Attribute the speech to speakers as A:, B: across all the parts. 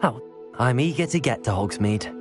A: Oh, I'm eager to get to Hogsmeade.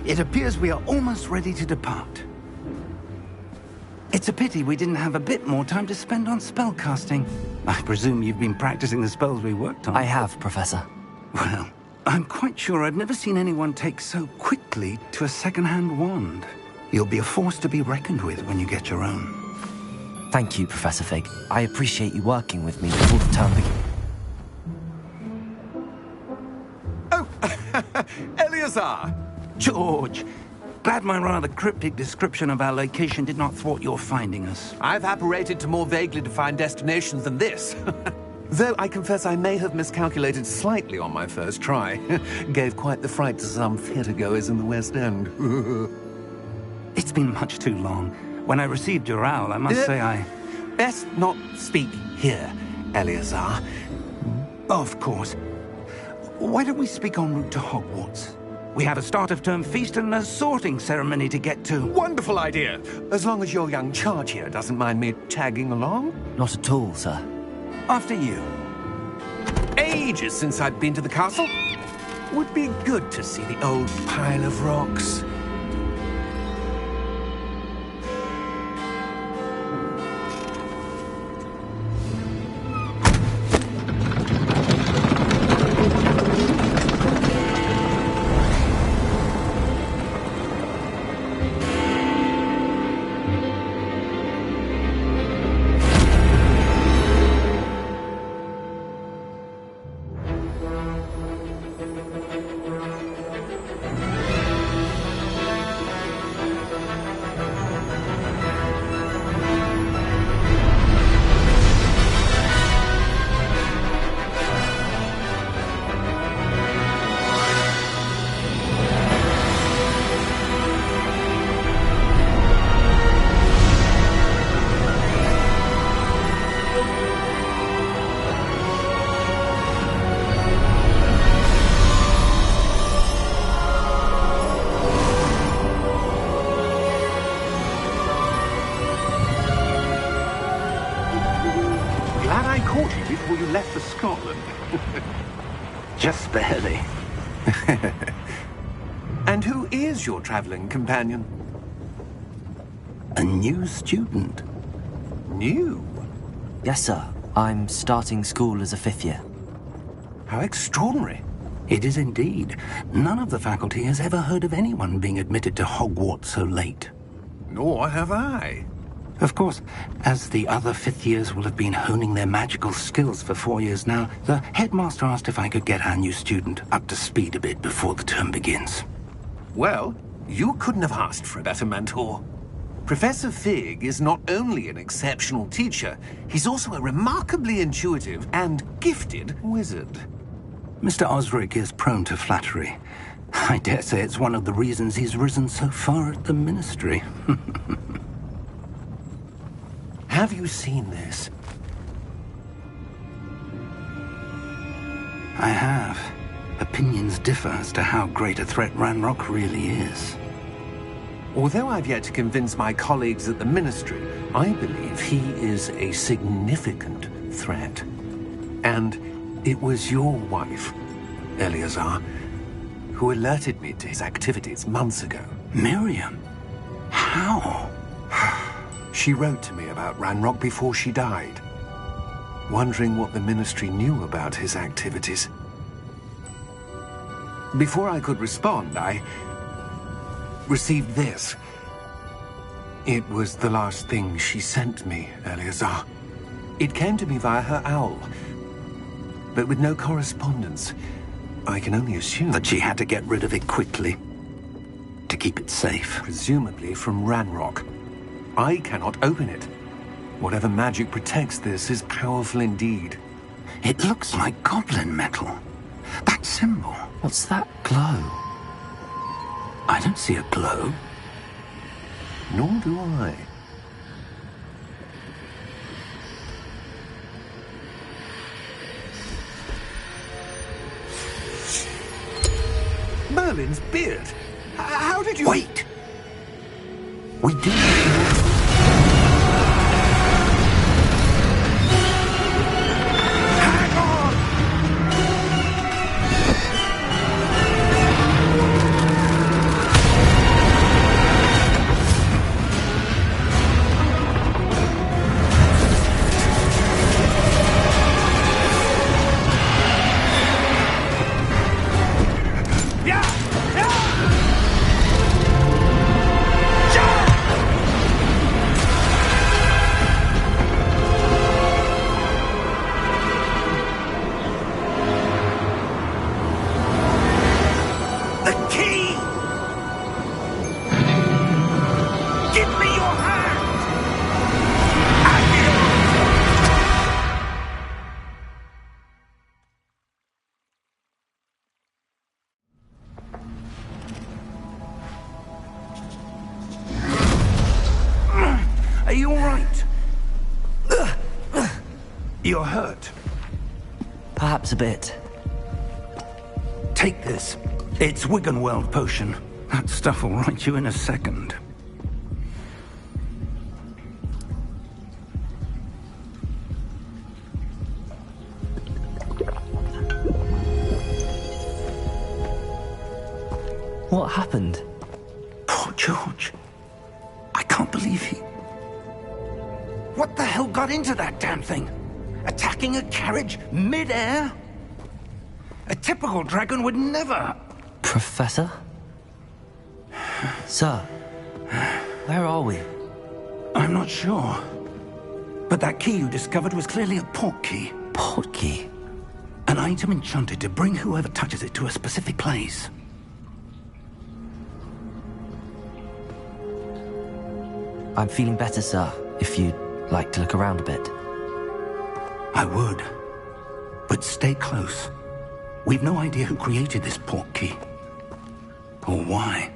B: It appears we are almost ready to depart. It's a pity we didn't have a bit more time to spend on spellcasting. I presume you've been practicing the spells we worked on.
A: I have, Professor.
B: Well, I'm quite sure I've never seen anyone take so quickly to a second-hand wand. You'll be a force to be reckoned with when you get your own.
A: Thank you, Professor Fig. I appreciate you working with me before the term begins.
C: Oh, Eleazar!
B: George, glad my rather cryptic description of our location did not thwart your finding us.
C: I've apparated to more vaguely defined destinations than this. Though I confess I may have miscalculated slightly on my first try. Gave quite the fright to some theatre-goers in the West End.
B: It's been much too long. When I received your owl, I must say I...
C: Best not speak here, Eleazar.
B: Of course. Why don't we speak en route to Hogwarts? We have a start-of-term feast and a sorting ceremony to get to.
C: Wonderful idea! As long as your young charge here doesn't mind me tagging along.
A: Not at all, sir.
B: After you.
C: Ages since I've been to the castle. Would be good to see the old pile of rocks.
B: Before you left for Scotland. Just barely.
C: And who is your traveling companion?
B: A new student.
C: New?
A: Yes, sir. I'm starting school as a 5th year.
C: How extraordinary.
B: It is indeed. None of the faculty has ever heard of anyone being admitted to Hogwarts so late.
C: Nor have I.
B: Of course, as the other 5th years will have been honing their magical skills for 4 years now, the headmaster asked if I could get our new student up to speed a bit before the term begins.
C: Well, you couldn't have asked for a better mentor. Professor Fig is not only an exceptional teacher, he's also a remarkably intuitive and gifted wizard.
B: Mr. Osric is prone to flattery. I dare say it's one of the reasons he's risen so far at the Ministry.
C: Have you seen this?
B: I have. Opinions differ as to how great a threat Ranrock really is.
C: Although I've yet to convince my colleagues at the Ministry, I believe he is a significant threat. And it was your wife, Eleazar, who alerted me to his activities months ago.
B: Miriam? How?
C: She wrote to me about Ranrock before she died, wondering what the Ministry knew about his activities. Before I could respond, I received this. It was the last thing she sent me, Eleazar. It came to me via her owl, but with no correspondence. I can only assume
B: That she had to get rid of it quickly to keep it safe.
C: presumably from Ranrock. I cannot open it. Whatever magic protects this is powerful indeed.
B: It looks like goblin metal. That symbol.
A: What's that glow?
B: I don't see a glow.
C: Nor do I. Merlin's beard! How did you...
B: Wait! We do.
C: Hang on! Yeah! Yeah! The key! Give me your hand! Are you all right? You're hurt.
A: Perhaps a bit.
B: Take this. It's Wiggenweld potion. That stuff will right you in a second.
A: What happened?
B: Poor George. I can't believe he... What the hell got into that damn thing? Attacking a carriage mid-air? A typical dragon would never...
A: Professor? Sir, where are we?
B: I'm not sure. But that key you discovered was clearly a port key.
A: Port key?
B: An item enchanted to bring whoever touches it to a specific place.
A: I'm feeling better, sir, if you'd like to look around a bit.
B: I would. But stay close. We've no idea who created this port key. Or why.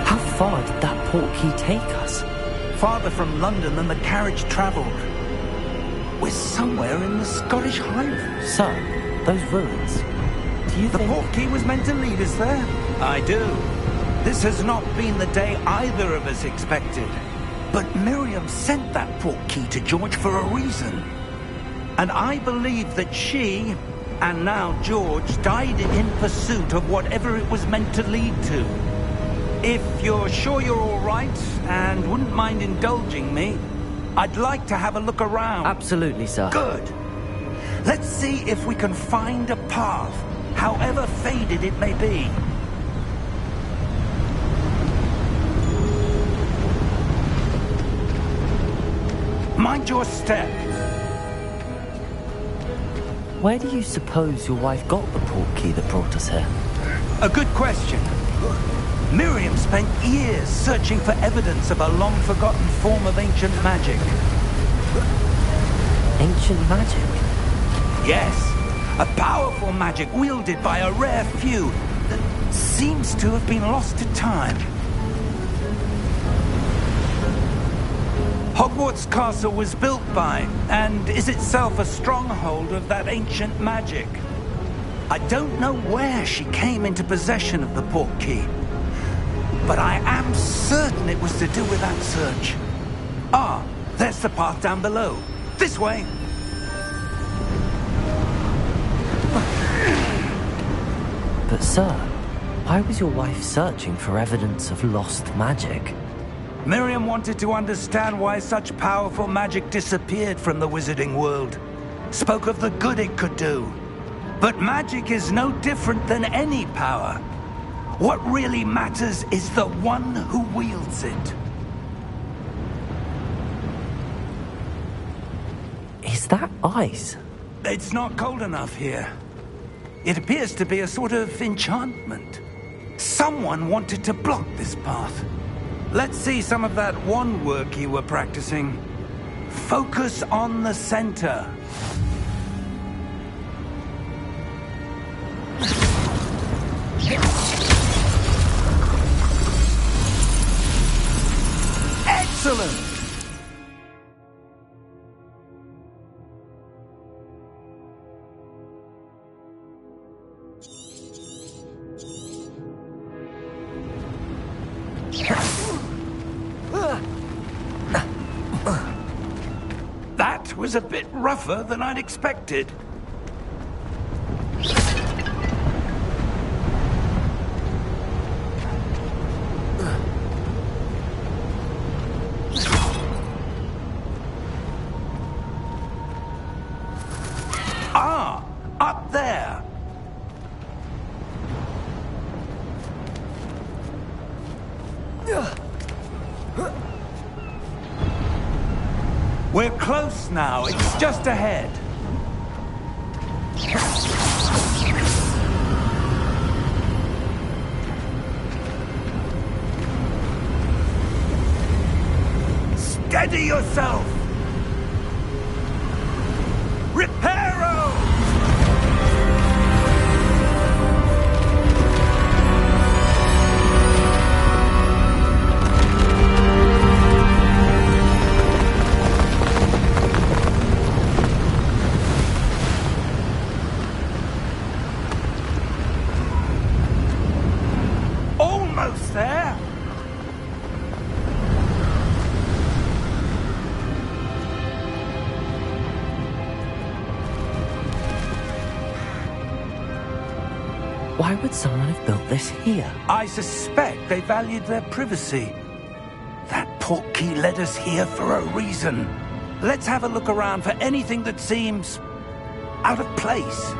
A: How far did that port key take us?
B: Farther from London than the carriage travelled. We're somewhere in the Scottish Highlands.
A: Sir, those ruins. Do you
B: The
A: think...
B: port key was meant to lead us there? I do. This has not been the day either of us expected. But Miriam sent that port key to George for a reason. And I believe that she, and now George, died in pursuit of whatever it was meant to lead to. If you're sure you're all right, and wouldn't mind indulging me, I'd like to have a look around.
A: Absolutely, sir.
B: Good. Let's see if we can find a path, however faded it may be. Mind your step.
A: Where do you suppose your wife got the port key that brought us here?
B: A good question. Miriam spent years searching for evidence of a long-forgotten form of ancient magic.
A: Ancient magic?
B: Yes, a powerful magic wielded by a rare few that seems to have been lost to time. Hogwarts Castle was built by, and is itself a stronghold of that ancient magic. I don't know where she came into possession of the port key, but I am certain it was to do with that search. Ah, there's the path down below. This way.
A: But sir, Why was your wife searching for evidence of lost magic?
B: Miriam wanted to understand why such powerful magic disappeared from the wizarding world. Spoke of the good it could do. But magic is no different than any power. What really matters is the one who wields it.
A: Is that ice?
B: It's not cold enough here. It appears to be a sort of enchantment. Someone wanted to block this path. Let's see some of that wand work you were practicing. Focus on the center. Excellent! That was a bit rougher than I'd expected. Ah, up there. We're close now. It's just ahead. Steady yourself. Reparo! Almost there.
A: Why would someone have built this here?
B: I suspect they valued their privacy. That portkey led us here for a reason. Let's have a look around for anything that seems out of place.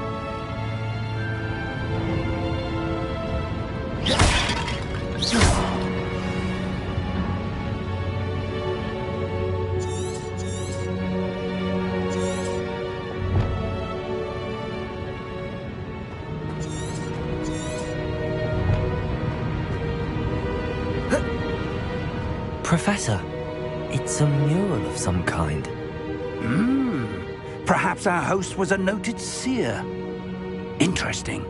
A: Professor, it's a mural of some kind.
B: Perhaps our host was a noted seer. Interesting.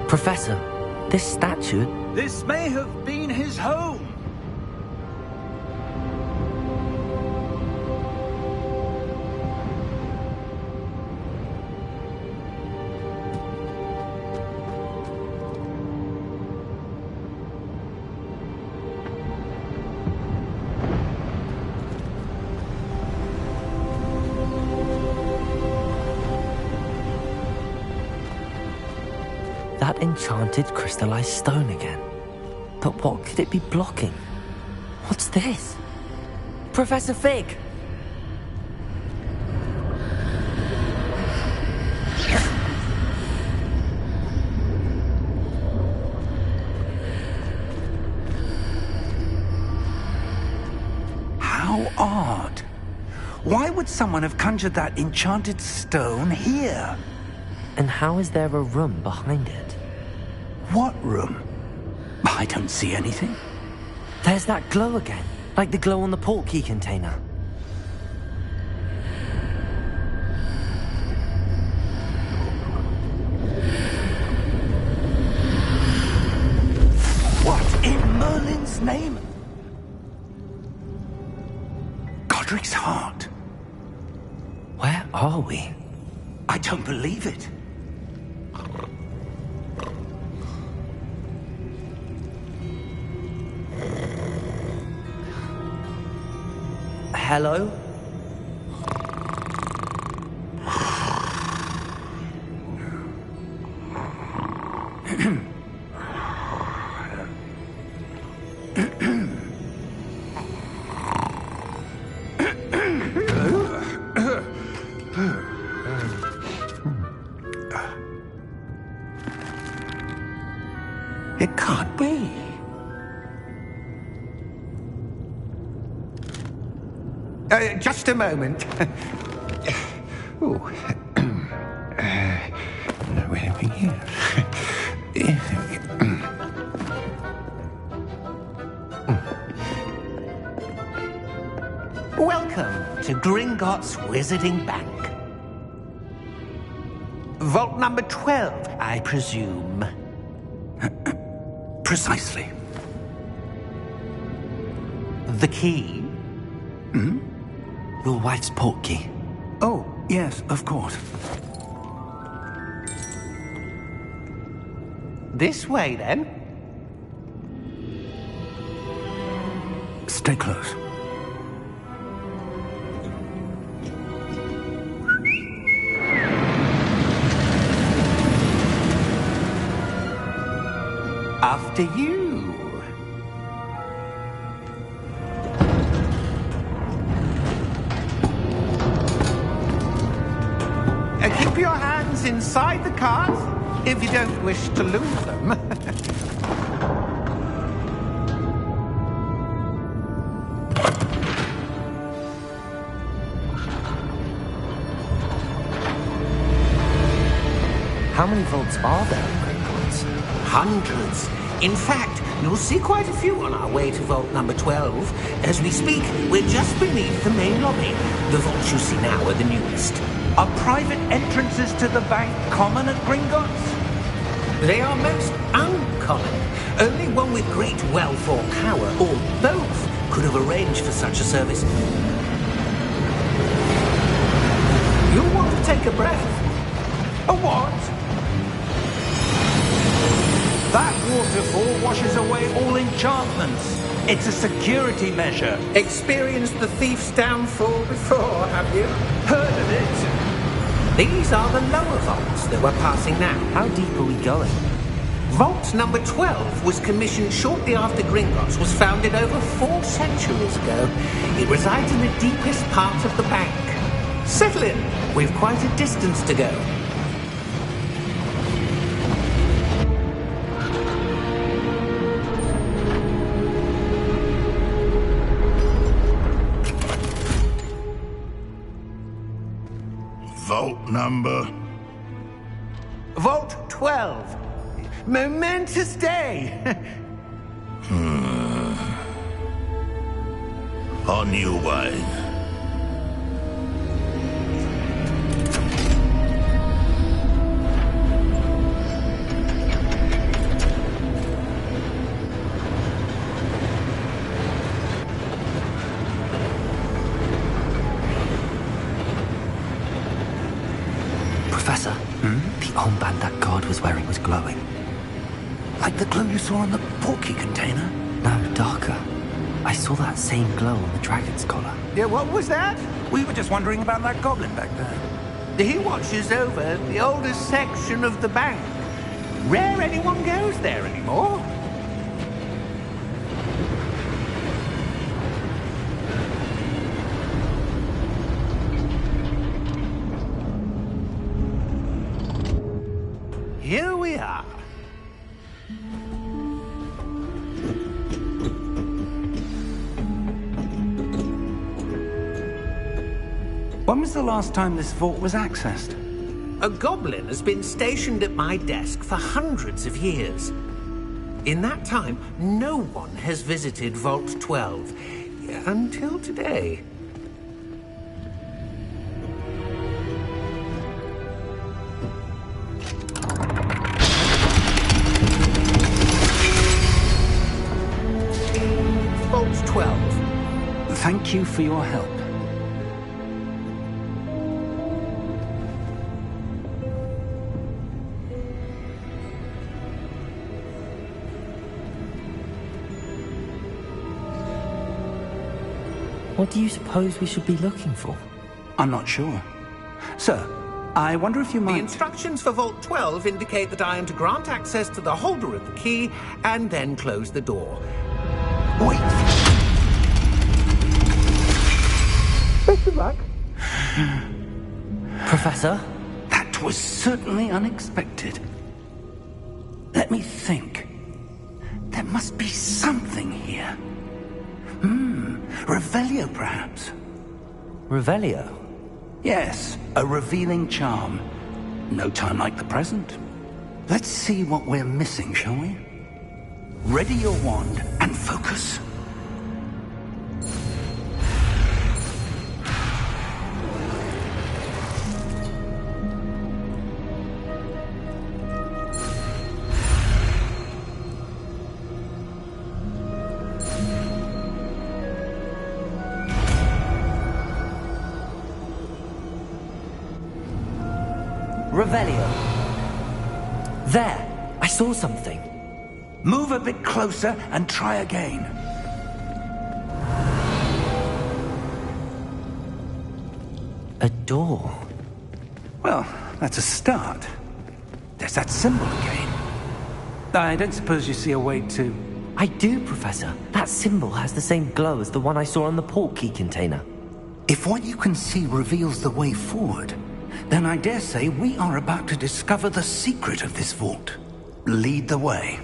A: Professor, this statue...
B: This may have been his home.
A: That enchanted crystallized stone again. But what could it be blocking? What's this? Professor Fig!
B: How odd. Why would someone have conjured that enchanted stone here?
A: And how is there a room behind it?
B: What room? I don't see anything.
A: There's that glow again, like the glow on the portkey container.
B: What in Merlin's name? Godric's heart.
A: Where are we?
B: I don't believe it.
A: Hello?
B: It can't be. Just a moment. Oh. Where are we here? Welcome to Gringotts Wizarding Bank. Vault number 12, I presume. Precisely. The key?
A: Hmm? Your wife's portkey.
B: Oh, yes, of course. This way, then. Stay close. After you. Keep your hands inside the cart if you don't wish to lose them.
A: How many vaults are there in Gringotts?
B: Hundreds. In fact, you'll see quite a few on our way to vault number 12. As we speak, we're just beneath the main lobby. The vaults you see now are the newest. Are private entrances to the bank common at Gringotts? They are most uncommon. Only one with great wealth or power, or both, could have arranged for such a service. You'll want to take a breath. A what? That waterfall washes away all enchantments. It's a security measure. Experienced the thief's downfall before, have you? Heard of it? These are the lower vaults that we're passing now.
A: How deep are we going?
B: Vault number 12 was commissioned shortly after Gringotts was founded over 4 centuries ago. It resides in the deepest part of the bank. Settle in. We've quite a distance to go.
D: Vault number?
B: Vault 12. Momentous day.
D: On your way.
A: Professor, the armband that guard was wearing was glowing.
B: Like the glow you saw on the portkey container?
A: No, darker. I saw that same glow on the dragon's collar.
B: Yeah, what was that?
E: We were just wondering about that goblin back there.
B: He watches over the oldest section of the bank. Rare anyone goes there anymore. Here we are.
E: When was the last time this vault was accessed?
B: A goblin has been stationed at my desk for hundreds of years. In that time, no one has visited Vault 12 until today. Vault 12.
E: Thank you for your help.
A: What do you suppose we should be looking for?
B: I'm not sure. Sir, I wonder if you
C: The
B: might...
C: instructions for Vault 12 indicate that I am to grant access to the holder of the key and then close the door.
B: Wait!
C: Best of luck.
A: Professor?
B: That was certainly unexpected. Let me think. There must be something here. Revelio, perhaps?
A: Revelio?
B: Yes, a revealing charm. No time like the present. Let's see what we're missing, shall we? Ready your wand and focus.
A: Revelio. There! I saw something.
B: Move a bit closer and try again.
A: A door.
B: Well, that's a start. There's that symbol again. I don't suppose you see a way to...
A: I do, Professor. That symbol has the same glow as the one I saw on the portkey container.
B: If what you can see reveals the way forward, then I dare say we are about to discover the secret of this vault. Lead the way.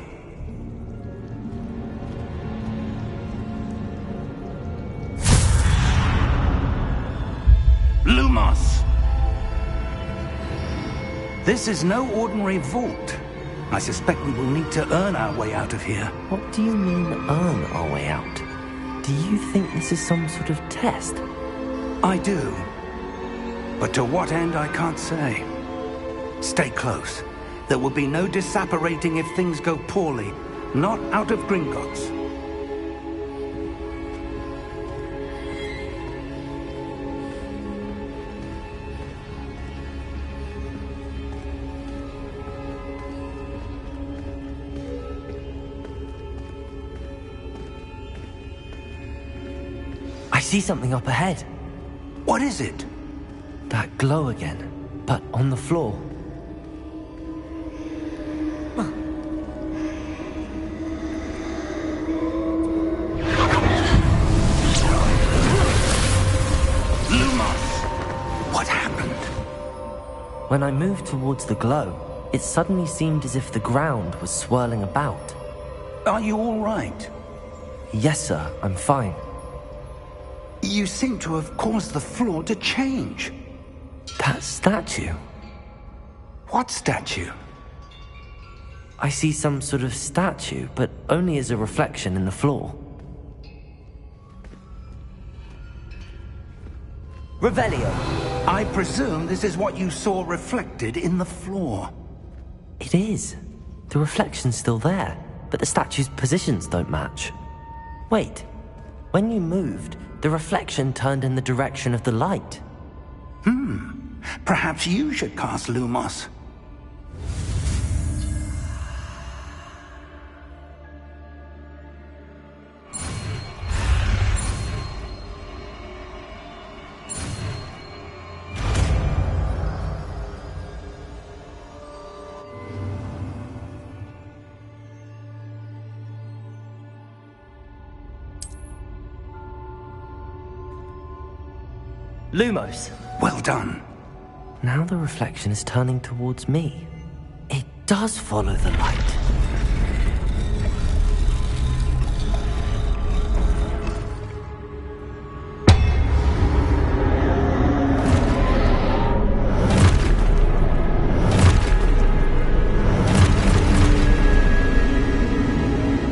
B: Lumos! This is no ordinary vault. I suspect we will need to earn our way out of here.
A: What do you mean, earn our way out? Do you think this is some sort of test?
B: I do. But to what end, I can't say. Stay close. There will be no disapparating if things go poorly. Not out of Gringotts.
A: I see something up ahead.
B: What is it?
A: That glow again, but on the floor.
B: Lumos! What happened?
A: When I moved towards the glow, it suddenly seemed as if the ground was swirling about.
B: Are you all right?
A: Yes, sir, I'm fine.
B: You seem to have caused the floor to change.
A: That statue.
B: What statue?
A: I see some sort of statue, but only as a reflection in the floor. Revelio!
B: I presume this is what you saw reflected in the floor.
A: It is. The reflection's still there, but the statue's positions don't match. Wait. When you moved, the reflection turned in the direction of the light.
B: Perhaps you should cast Lumos.
A: Lumos!
B: Well done.
A: Now the reflection is turning towards me. It does follow the light.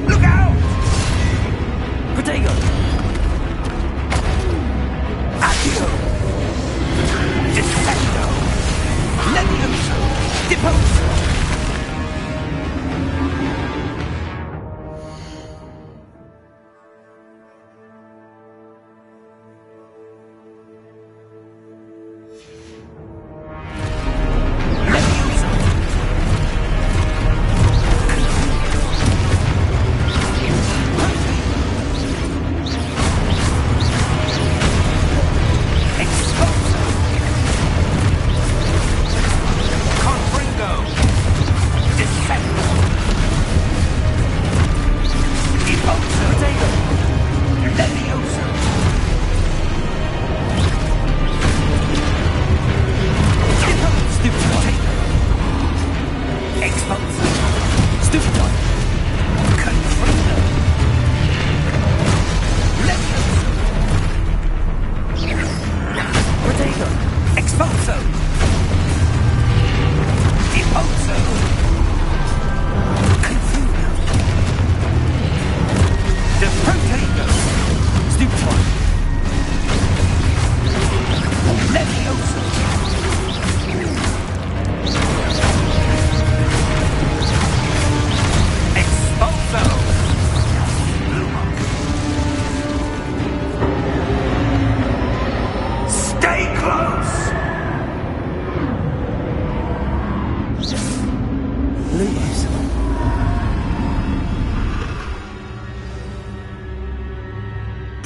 B: Look out!
A: Protego!
B: Accio! Defendo! Levioso! Deposo!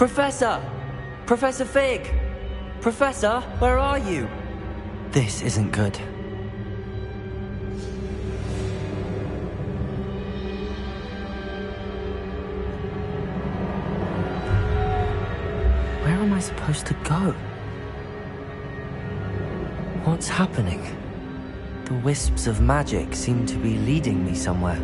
A: Professor! Professor Fig! Professor, where are you? This isn't good. Where am I supposed to go? What's happening? The wisps of magic seem to be leading me somewhere.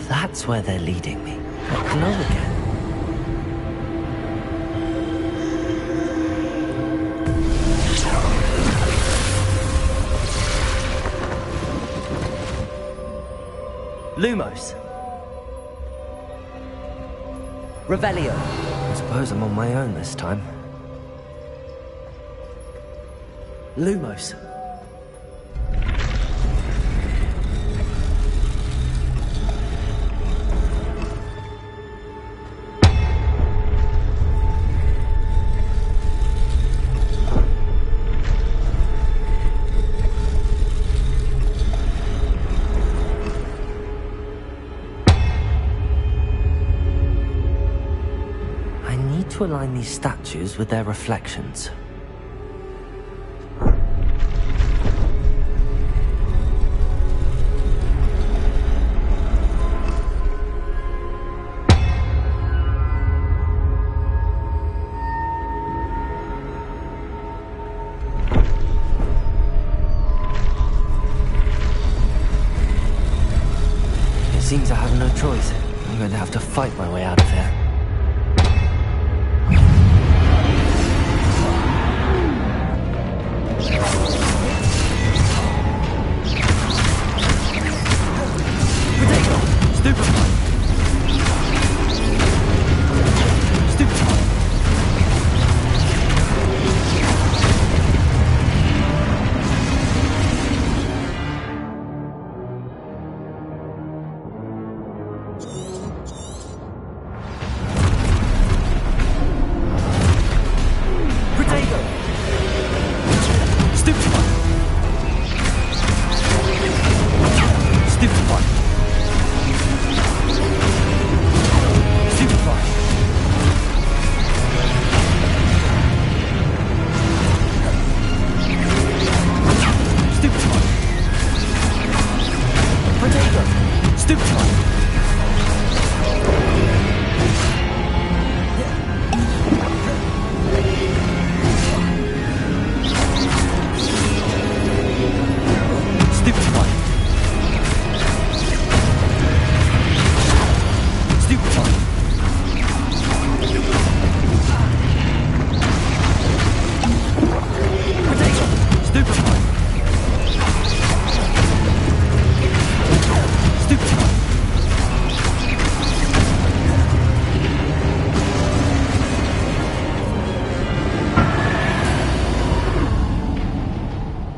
A: That's where they're leading me. That glow again. Lumos. Revelio. I suppose I'm on my own this time. Lumos. To align these statues with their reflections. It seems I have no choice. I'm going to have to fight my way out of here.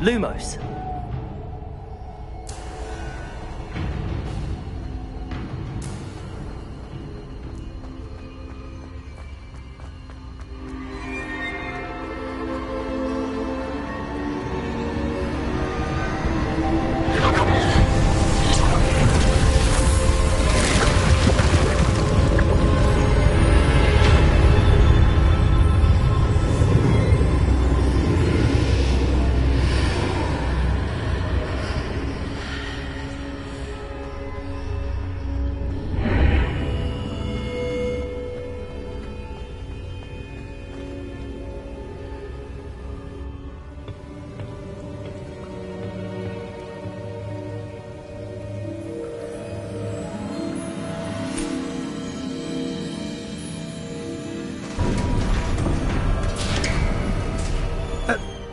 A: Lumos.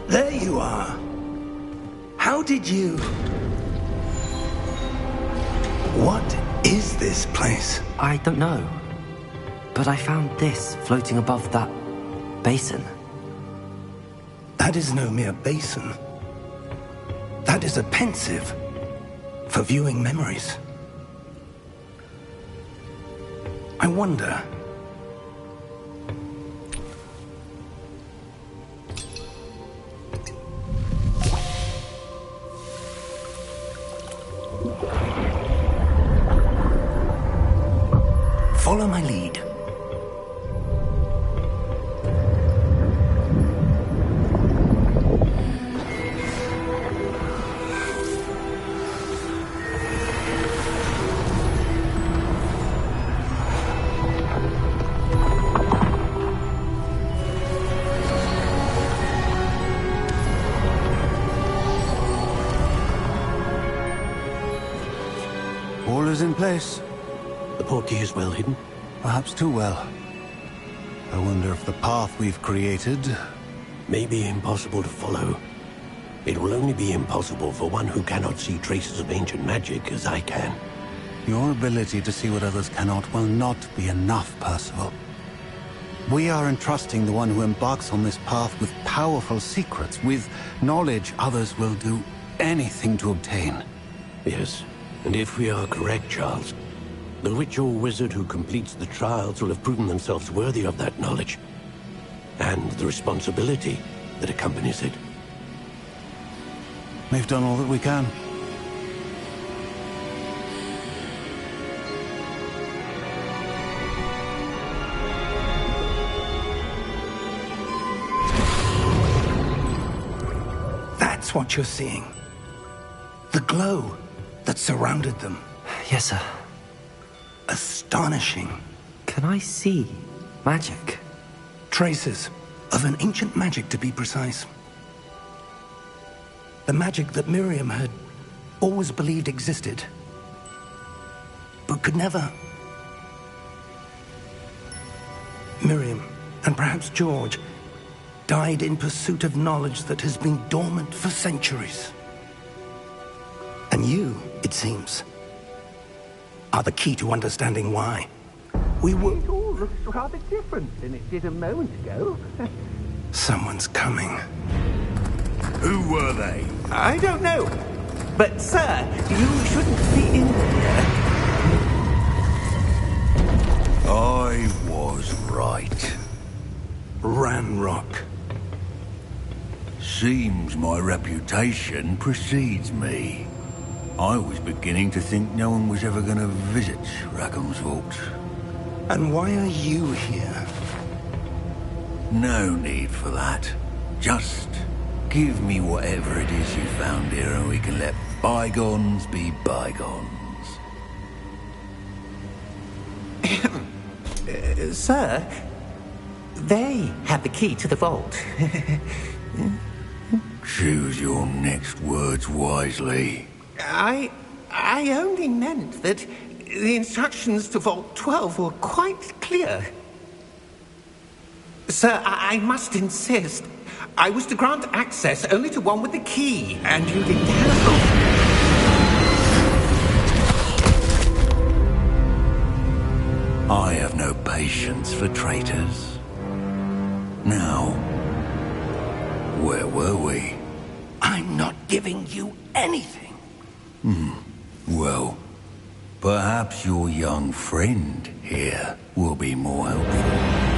B: There you are. How did you... What is this place?
A: I don't know. But I found this floating above that basin.
B: That is no mere basin. That is a pensive for viewing memories. I wonder... Follow my lead.
F: All is in place.
G: The portkey is well hidden?
F: Perhaps too well. I wonder if the path we've created...
G: May be impossible to follow. It will only be impossible for one who cannot see traces of ancient magic as I can.
F: Your ability to see what others cannot will not be enough, Percival. We are entrusting the one who embarks on this path with powerful secrets, with knowledge others will do anything to obtain.
G: Yes, and if we are correct, Charles, the witch or wizard who completes the trials will have proven themselves worthy of that knowledge, and the responsibility that accompanies it.
F: We've done all that we can.
B: That's what you're seeing. The glow that surrounded them.
A: Yes, sir.
B: Astonishing.
A: Can I see magic?
B: Traces of an ancient magic, to be precise. The magic that Miriam had always believed existed, but could never. Miriam, and perhaps George, died in pursuit of knowledge that has been dormant for centuries. And you, it seems, are the key to understanding why. We were...
H: It all looks rather different than it did a moment ago.
B: Someone's coming.
D: Who were they?
E: I don't know. But, sir, you shouldn't be in here.
D: I was right.
B: Ranrock.
D: Seems my reputation precedes me. I was beginning to think no one was ever going to visit Rackham's Vault.
B: And why are you here?
D: No need for that. Just give me whatever it is you found here and we can let bygones be bygones.
E: Sir, they have the key to the vault.
D: Choose your next words wisely.
E: I only meant that the instructions to Vault 12 were quite clear. Sir, I must insist. I was to grant access only to one with the key, and you didn't have...
D: I have no patience for traitors. Now, where were we?
B: I'm not giving you anything.
D: Well, perhaps your young friend here will be more helpful.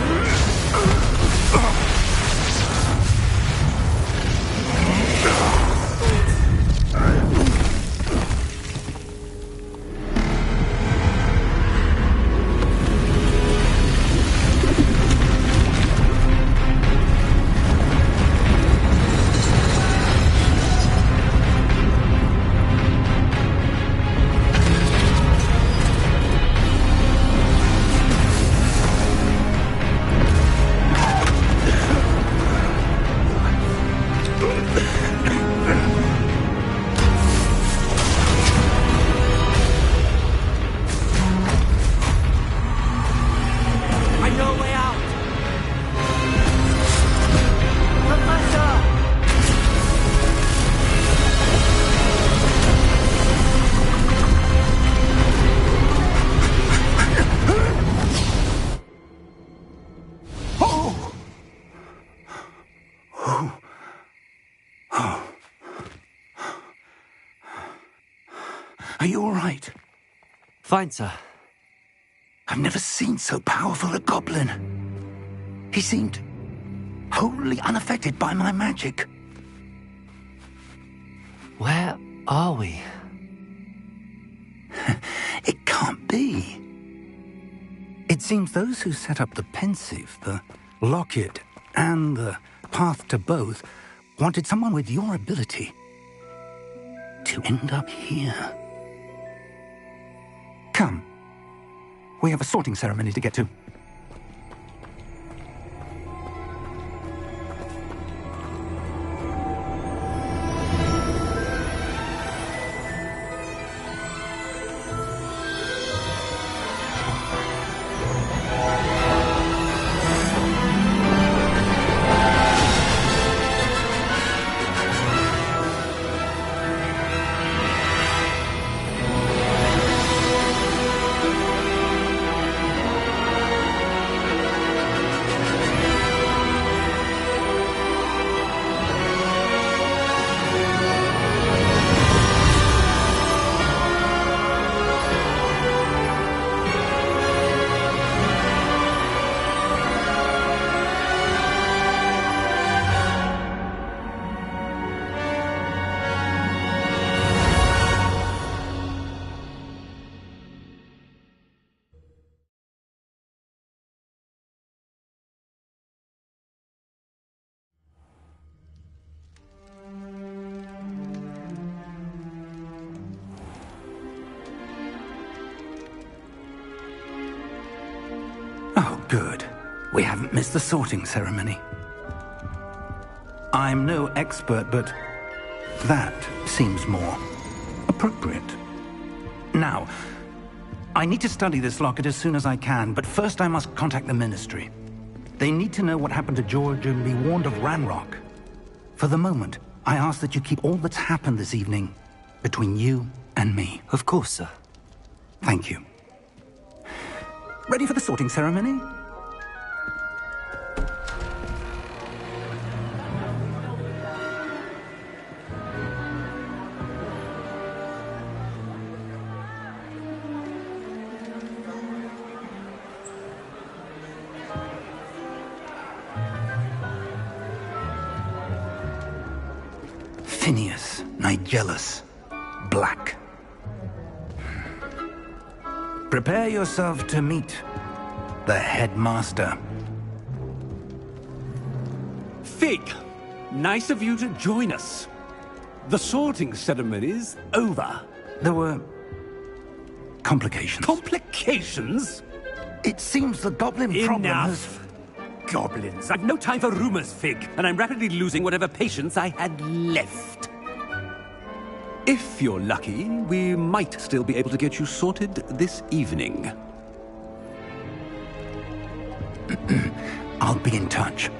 B: Are you all right?
A: Fine, sir.
B: I've never seen so powerful a goblin. He seemed wholly unaffected by my magic.
A: Where are we?
B: It can't be. It seems those who set up the pensive, the locket, and the path to both wanted someone with your ability to end up here. Come. We have a sorting ceremony to get to. Oh, good. We haven't missed the sorting ceremony. I'm no expert, but that seems more appropriate. Now, I need to study this locket as soon as I can, but first I must contact the Ministry. They need to know what happened to George and be warned of Ranrock. For the moment, I ask that you keep all that's happened this evening between you and me.
A: Of course, sir.
B: Thank you. Ready for the sorting ceremony? Phineas Nigellus Black. Prepare yourself to meet the headmaster.
C: Fig, nice of you to join us. The sorting ceremony's over.
B: There were complications.
C: Complications?
B: It seems the goblin problem has...
C: Enough! Goblins. I've no time for rumors, Fig, and I'm rapidly losing whatever patience I had left. If you're lucky, we might still be able to get you sorted this evening.
B: I'll be in touch.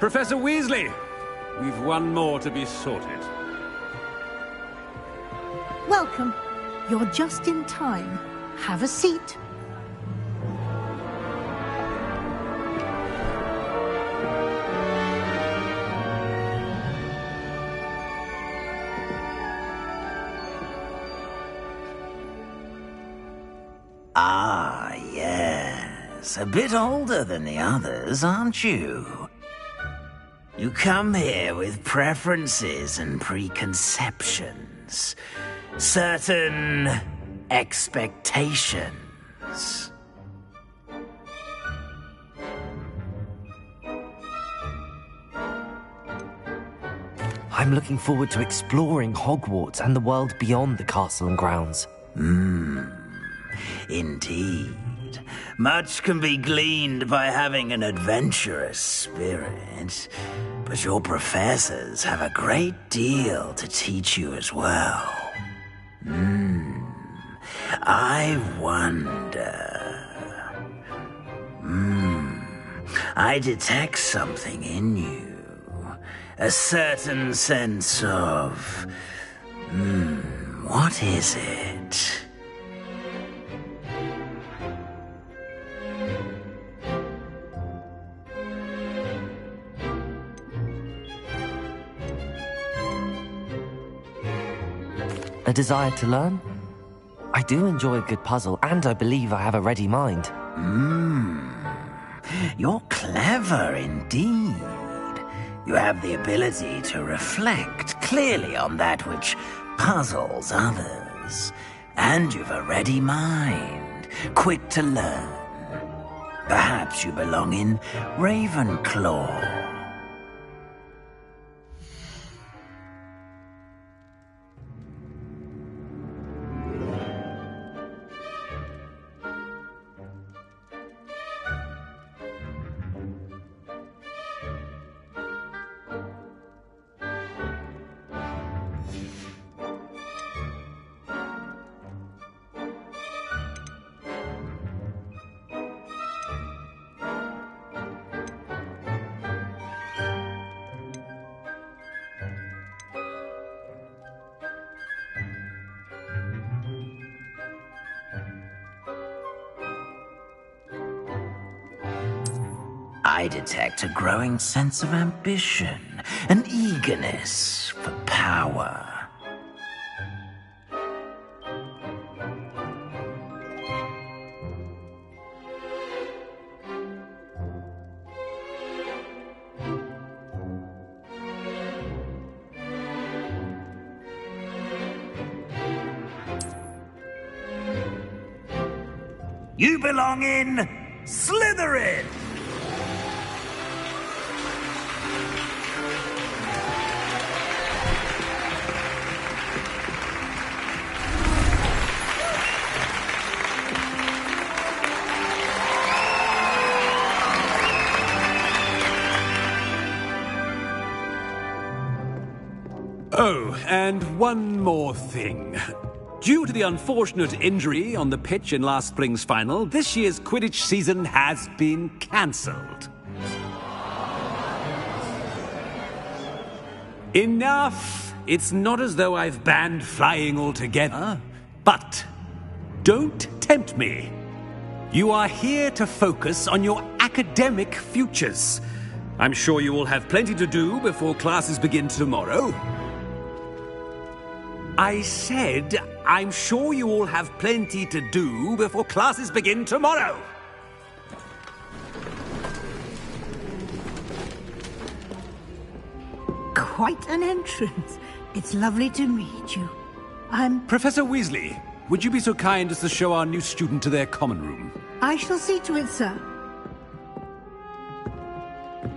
C: Professor Weasley, we've one more to be sorted.
I: Welcome. You're just in time. Have a seat.
J: Ah, yes. A bit older than the others, aren't you? You come here with preferences and preconceptions. Certain expectations.
A: I'm looking forward to exploring Hogwarts and the world beyond the castle and grounds.
J: Indeed. Much can be gleaned by having an adventurous spirit, but your professors have a great deal to teach you as well. I wonder... I detect something in you. A certain sense of... What is it?
A: A desire to learn? I do enjoy a good puzzle, and I believe I have a ready mind.
J: You're clever indeed. You have the ability to reflect clearly on that which puzzles others. And you've a ready mind, quick to learn. Perhaps you belong in Ravenclaw. I detect a growing sense of ambition, an eagerness for power. You belong in Slytherin!
K: Oh, and one more thing. Due to the unfortunate injury on the pitch in last spring's final, this year's Quidditch season has been cancelled. Enough! It's not as though I've banned flying altogether. But don't tempt me. You are here to focus on your academic futures. I'm sure you will have plenty to do before classes begin tomorrow. I said, I'm sure you all have plenty to do before classes begin tomorrow.
I: Quite an entrance. It's lovely to meet you. I'm...
K: Professor Weasley, would you be so kind as to show our new student to their common room?
I: I shall see to it, sir.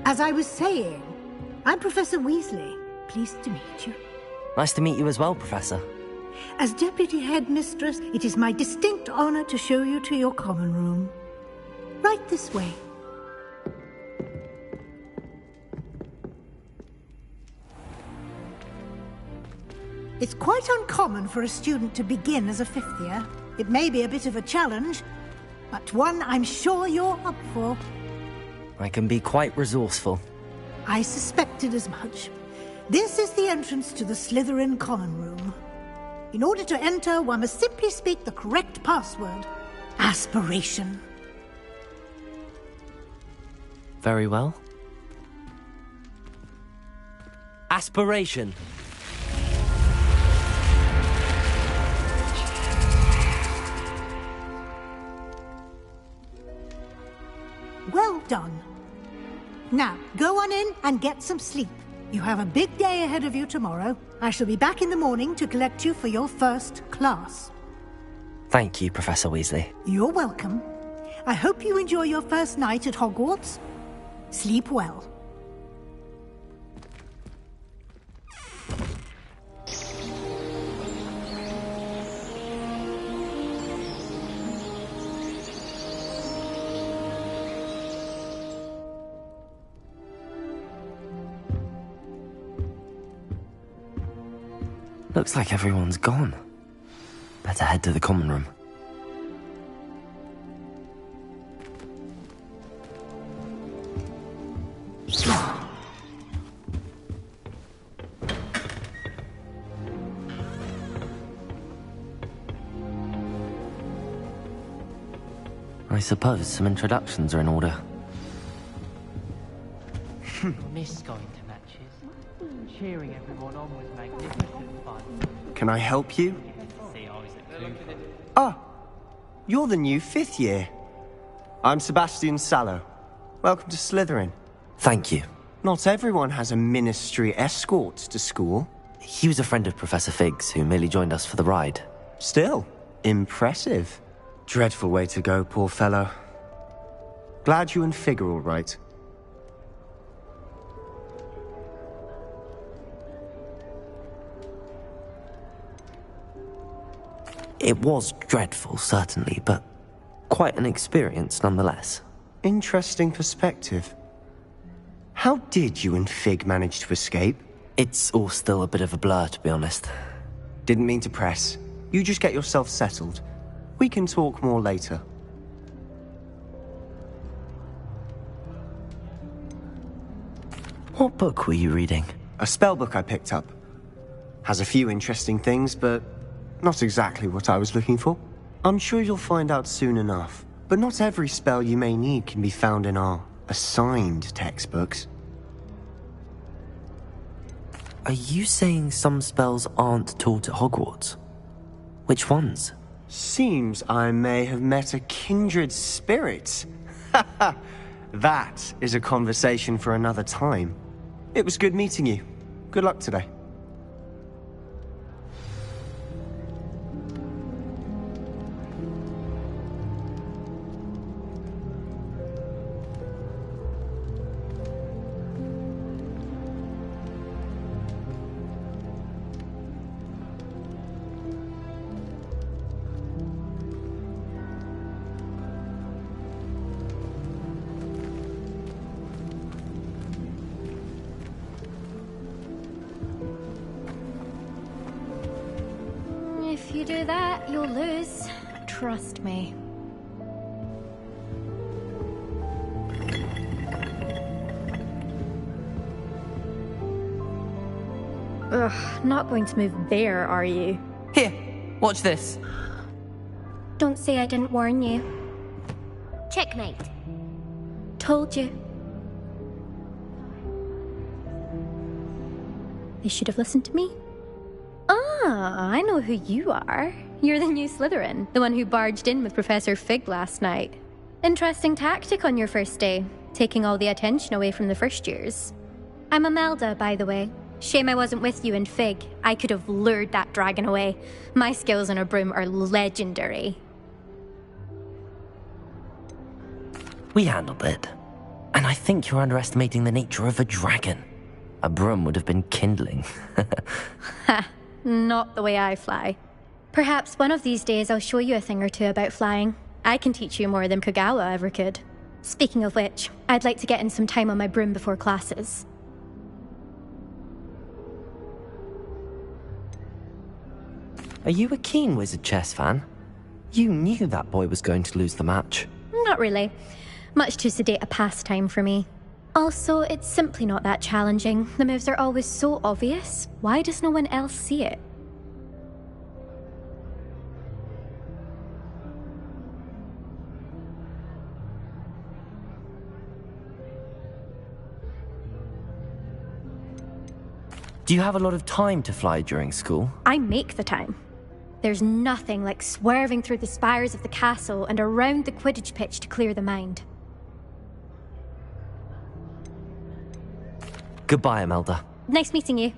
I: As I was saying, I'm Professor Weasley. Pleased to meet you.
A: Nice to meet you as well, Professor.
I: As Deputy Headmistress, it is my distinct honor to show you to your common room. Right this way. It's quite uncommon for a student to begin as a fifth year. It may be a bit of a challenge, but one I'm sure you're up for.
A: I can be quite resourceful.
I: I suspected as much. This is the entrance to the Slytherin common room. In order to enter, one must simply speak the correct password. Aspiration.
A: Very well. Aspiration.
I: Well done. Now, go on in and get some sleep. You have a big day ahead of you tomorrow. I shall be back in the morning to collect you for your first class.
A: Thank you, Professor Weasley.
I: You're welcome. I hope you enjoy your first night at Hogwarts. Sleep well.
A: Looks like everyone's gone. Better head to the common room. I suppose some introductions are in order.
L: Miss going to matches. Cheering everyone on was magnificent fun.
M: Can I help you? Ah, you're the new 5th year. I'm Sebastian Sallow. Welcome to Slytherin.
A: Thank you.
M: Not everyone has a ministry escort to school.
A: He was a friend of Professor Fig's who merely joined us for the ride.
M: Still, impressive. Dreadful way to go, poor fellow. Glad you and Fig are all right.
A: It was dreadful, certainly, but quite an experience nonetheless.
M: Interesting perspective. How did you and Fig manage to escape?
A: It's all still a bit of a blur, to be honest.
M: Didn't mean to press. You just get yourself settled. We can talk more later.
A: What book were you reading?
M: A spell book I picked up. Has a few interesting things, but not exactly what I was looking for. I'm sure you'll find out soon enough. But not every spell you may need can be found in our assigned textbooks.
A: Are you saying some spells aren't taught at Hogwarts? Which ones?
M: Seems I may have met a kindred spirit. That is a conversation for another time. It was good meeting you. Good luck today.
N: If you do that, you'll lose. Trust me. Ugh, not going to move there, are you?
L: Here, watch this.
N: Don't say I didn't warn you.
O: Checkmate.
N: Told you. They should have listened to me. Ah, I know who you are. You're the new Slytherin, the one who barged in with Professor Fig last night. Interesting tactic on your first day, taking all the attention away from the first years. I'm Imelda, by the way. Shame I wasn't with you and Fig. I could have lured that dragon away. My skills on a broom are legendary.
A: We handled it. And I think you're underestimating the nature of a dragon. A broom would have been kindling.
N: Ha, not the way I fly. Perhaps one of these days I'll show you a thing or two about flying. I can teach you more than Kogawa ever could. Speaking of which, I'd like to get in some time on my broom before classes.
A: Are you a keen Wizard Chess fan? You knew that boy was going to lose the match.
N: Not really. Much too sedate a pastime for me. Also, it's simply not that challenging. The moves are always so obvious. Why does no one else see it?
A: Do you have a lot of time to fly during school?
N: I make the time. There's nothing like swerving through the spires of the castle and around the Quidditch pitch to clear the mind.
A: Goodbye, Imelda.
N: Nice meeting you.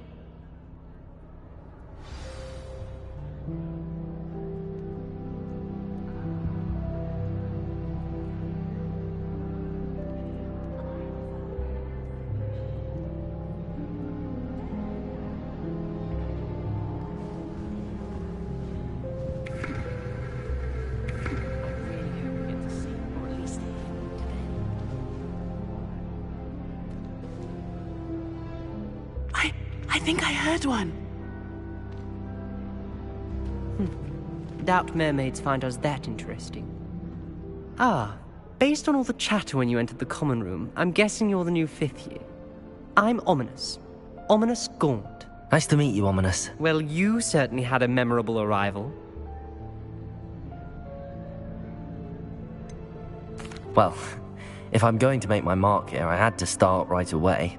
L: I think I heard one.
H: Doubt mermaids find us that interesting. Ah, based on all the chatter when you entered the common room, I'm guessing you're the new 5th year. I'm Ominous. Ominous Gaunt.
A: Nice to meet you, Ominous.
H: Well, you certainly had a memorable arrival.
A: Well, if I'm going to make my mark here, I had to start right away.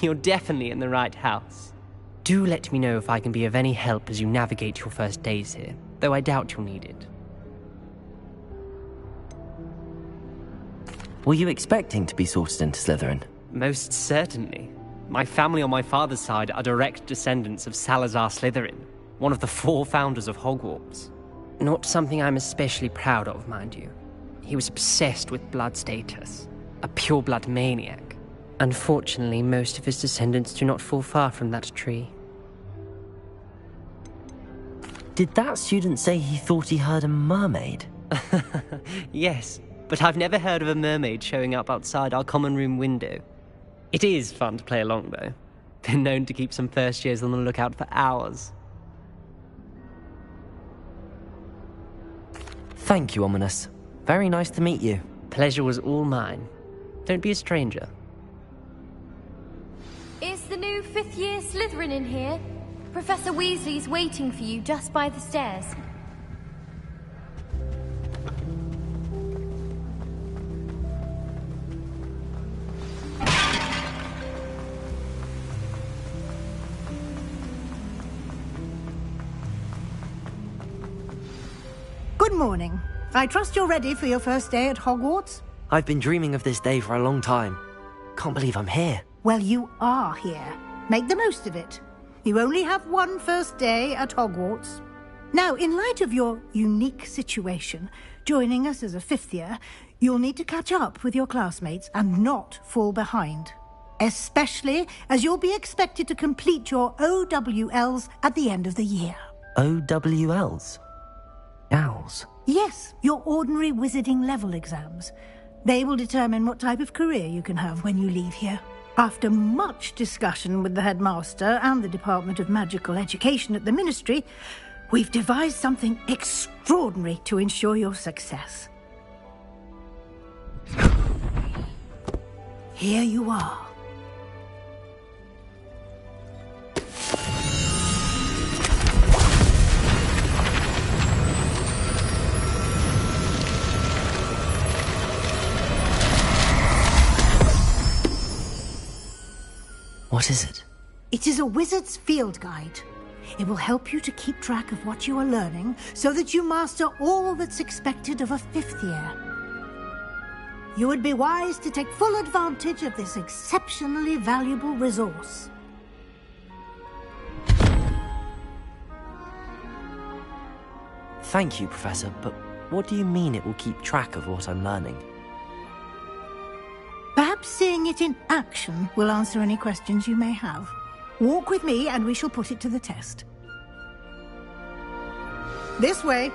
H: You're definitely in the right house. Do let me know if I can be of any help as you navigate your first days here, though I doubt you'll need it.
A: Were you expecting to be sorted into Slytherin?
H: Most certainly. My family on my father's side are direct descendants of Salazar Slytherin, one of the 4 founders of Hogwarts. Not something I'm especially proud of, mind you. He was obsessed with blood status, a pure-blood maniac. Unfortunately, most of his descendants do not fall far from that tree.
A: Did that student say he thought he heard a mermaid?
H: Yes, but I've never heard of a mermaid showing up outside our common room window. It is fun to play along, though. Been known to keep some first years on the lookout for hours.
A: Thank you, Ominous. Very nice to meet you.
H: Pleasure was all mine. Don't be a stranger.
O: Is the new 5th year Slytherin in here? Professor Weasley's waiting for you just by the stairs.
I: Good morning. I trust you're ready for your first day at Hogwarts?
A: I've been dreaming of this day for a long time. Can't believe I'm here.
I: Well, you are here. Make the most of it. You only have one first day at Hogwarts. Now, in light of your unique situation, joining us as a 5th year, you'll need to catch up with your classmates and not fall behind. Especially as you'll be expected to complete your OWLs at the end of the year.
A: OWLs? Owls?
I: Yes, your ordinary wizarding level exams. They will determine what type of career you can have when you leave here. After much discussion with the headmaster and the Department of Magical Education at the Ministry, we've devised something extraordinary to ensure your success. Here you are.
A: What is it?
I: It is a wizard's field guide. It will help you to keep track of what you are learning so that you master all that's expected of a 5th year. You would be wise to take full advantage of this exceptionally valuable resource.
A: Thank you, Professor, but what do you mean it will keep track of what I'm learning?
I: Perhaps seeing it in action will answer any questions you may have. Walk with me and we shall put it to the test. This way.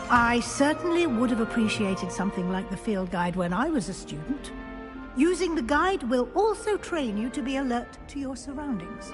I: I certainly would have appreciated something like the field guide when I was a student. Using the guide will also train you to be alert to your surroundings.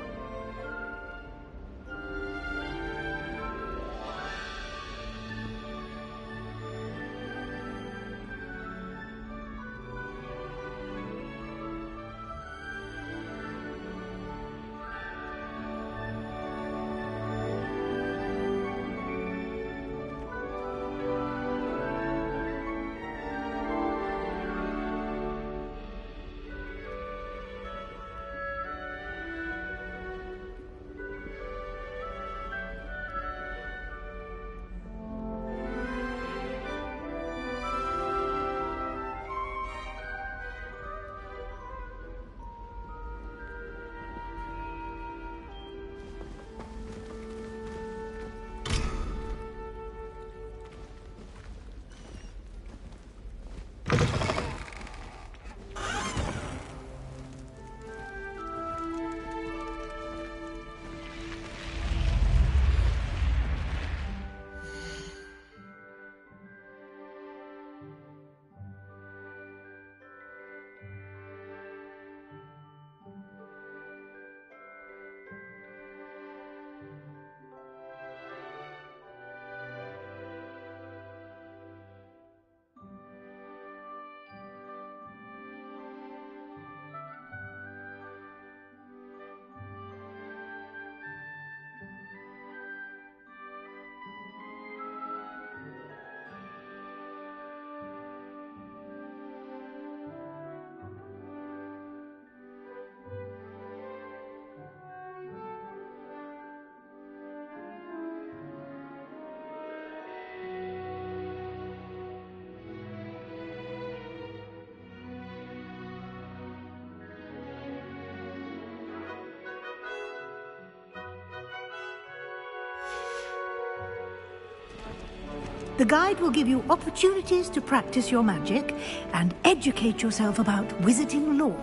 I: The guide will give you opportunities to practice your magic and educate yourself about wizarding lore.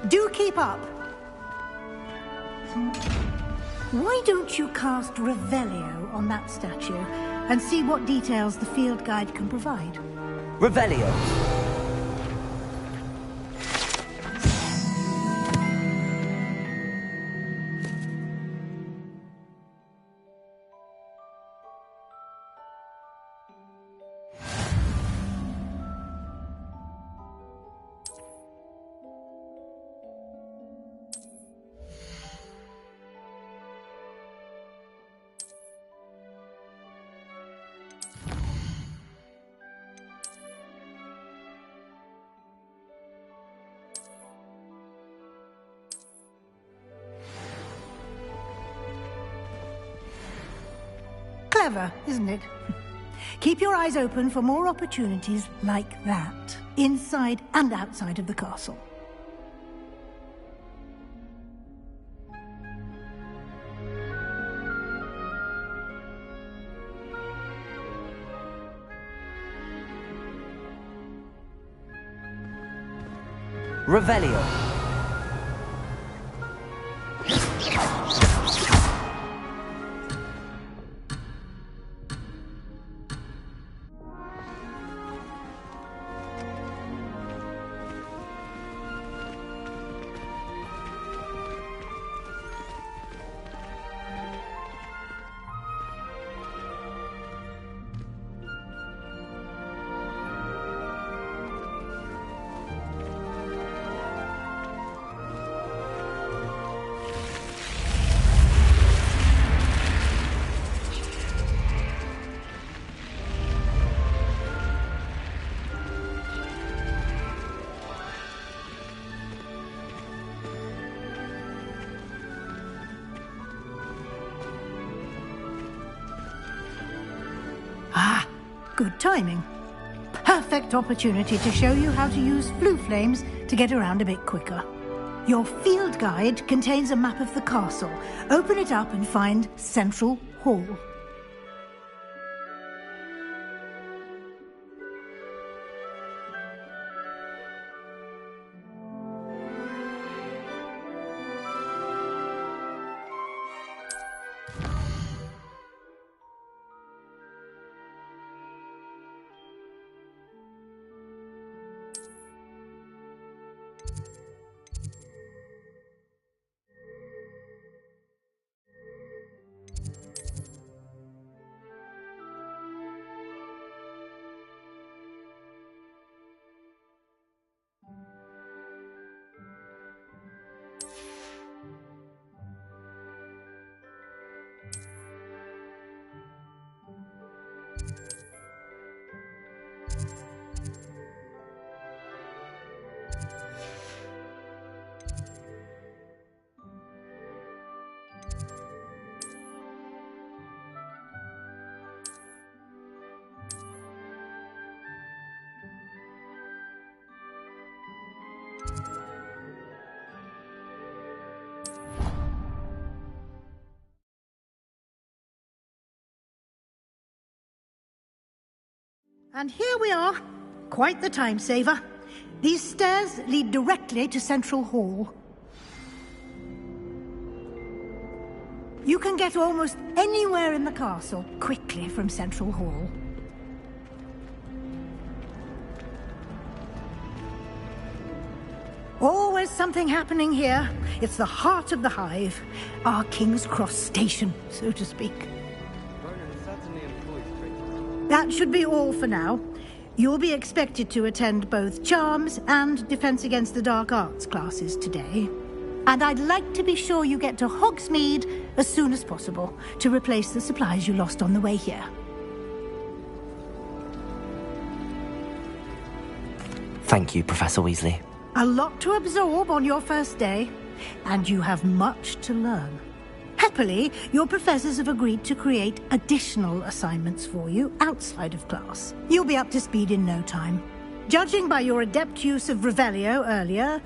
I: Do keep up. Why don't you cast Revelio on that statue and see what details the field guide can provide?
A: Revelio.
I: Clever, isn't it? Keep your eyes open for more opportunities like that, inside and outside of the castle.
A: Revelio.
I: Good timing. Perfect opportunity to show you how to use flue flames to get around a bit quicker. Your field guide contains a map of the castle. Open it up and find Central Hall. And here we are. Quite the time saver. These stairs lead directly to Central Hall. You can get almost anywhere in the castle quickly from Central Hall. Always something happening here. It's the heart of the hive. Our King's Cross station, so to speak. That should be all for now. You'll be expected to attend both Charms and Defense Against the Dark Arts classes today. And I'd like to be sure you get to Hogsmeade as soon as possible to replace the supplies you lost on the way here.
A: Thank you, Professor Weasley.
I: A lot to absorb on your first day, and you have much to learn. Happily, your professors have agreed to create additional assignments for you outside of class. You'll be up to speed in no time. Judging by your adept use of Revelio earlier,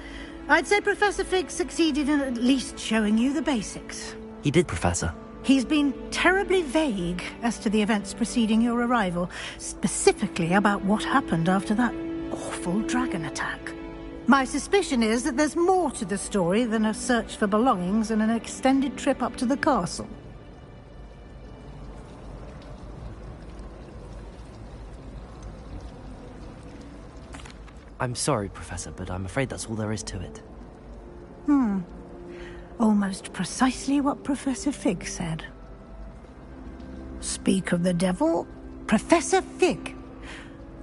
I: I'd say Professor Fig succeeded in at least showing you the basics.
A: He did, Professor.
I: He's been terribly vague as to the events preceding your arrival, specifically about what happened after that awful dragon attack. My suspicion is that there's more to the story than a search for belongings and an extended trip up to the castle.
A: I'm sorry, Professor, but I'm afraid that's all there is to it.
I: Almost precisely what Professor Fig said. Speak of the devil, Professor Fig.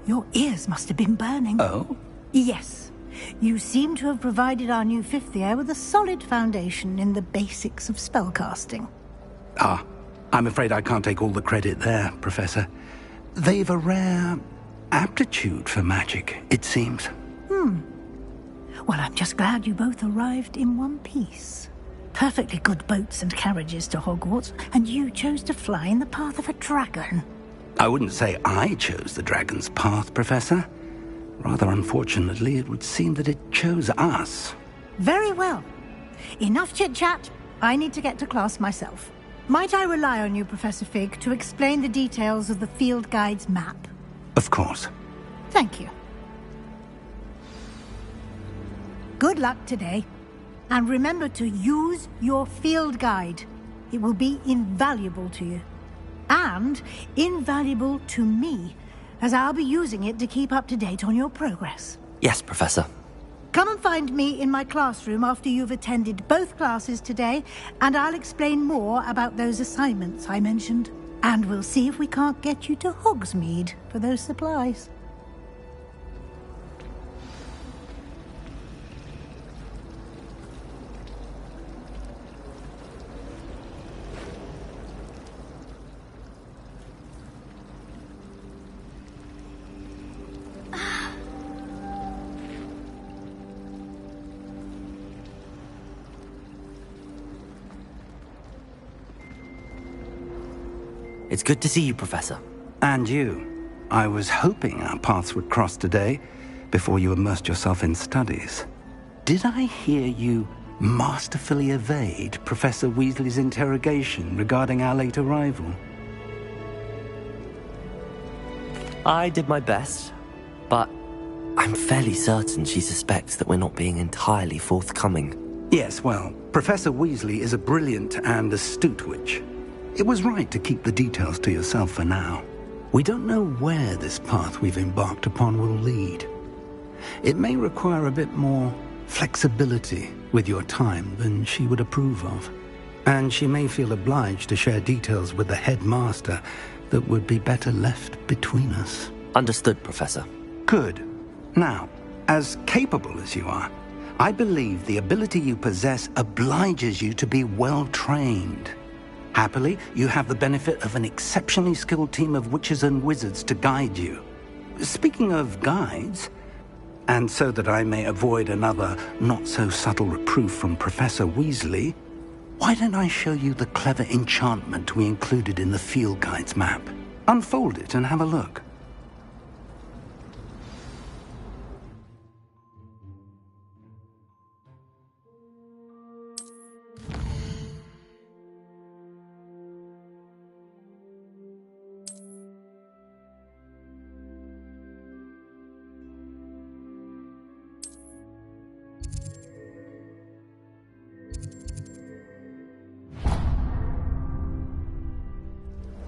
I: Your ears must have been burning.
B: Oh?
I: Yes. You seem to have provided our new fifth year with a solid foundation in the basics of spellcasting.
B: Ah, I'm afraid I can't take all the credit there, Professor. They've a rare aptitude for magic, it seems.
I: Well, I'm just glad you both arrived in one piece. Perfectly good boats and carriages to Hogwarts, and you chose to fly in the path of a dragon.
B: I wouldn't say I chose the dragon's path, Professor. Rather unfortunately, it would seem that it chose us.
I: Very well. Enough chit-chat. I need to get to class myself. Might I rely on you, Professor Fig, to explain the details of the field guide's map?
B: Of course.
I: Thank you. Good luck today. And remember to use your field guide. It will be invaluable to you. And invaluable to me, as I'll be using it to keep up to date on your progress.
A: Yes, Professor.
I: Come and find me in my classroom after you've attended both classes today, and I'll explain more about those assignments I mentioned. And we'll see if we can't get you to Hogsmeade for those supplies.
A: It's good to see you, Professor.
B: And you. I was hoping our paths would cross today, before you immersed yourself in studies. Did I hear you masterfully evade Professor Weasley's interrogation regarding our late arrival?
A: I did my best, but I'm fairly certain she suspects that we're not being entirely forthcoming.
B: Yes, well, Professor Weasley is a brilliant and astute witch. It was right to keep the details to yourself for now. We don't know where this path we've embarked upon will lead. It may require a bit more flexibility with your time than she would approve of. And she may feel obliged to share details with the headmaster that would be better left between us.
A: Understood, Professor.
B: Good. Now, as capable as you are, I believe the ability you possess obliges you to be well-trained. Happily, you have the benefit of an exceptionally skilled team of witches and wizards to guide you. Speaking of guides, and so that I may avoid another not-so-subtle reproof from Professor Weasley, why don't I show you the clever enchantment we included in the field guide's map? Unfold it and have a look.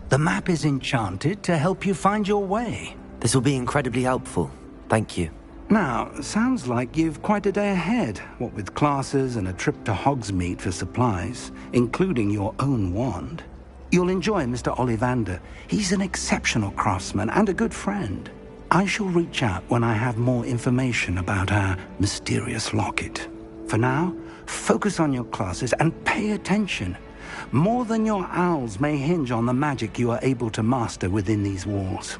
B: The map is enchanted to help you find your way.
A: This will be incredibly helpful. Thank you.
B: Now, sounds like you've quite a day ahead, what with classes and a trip to Hogsmeade for supplies, including your own wand. You'll enjoy Mr. Ollivander. He's an exceptional craftsman and a good friend. I shall reach out when I have more information about our mysterious locket. For now, focus on your classes and pay attention. More than your owls may hinge on the magic you are able to master within these walls.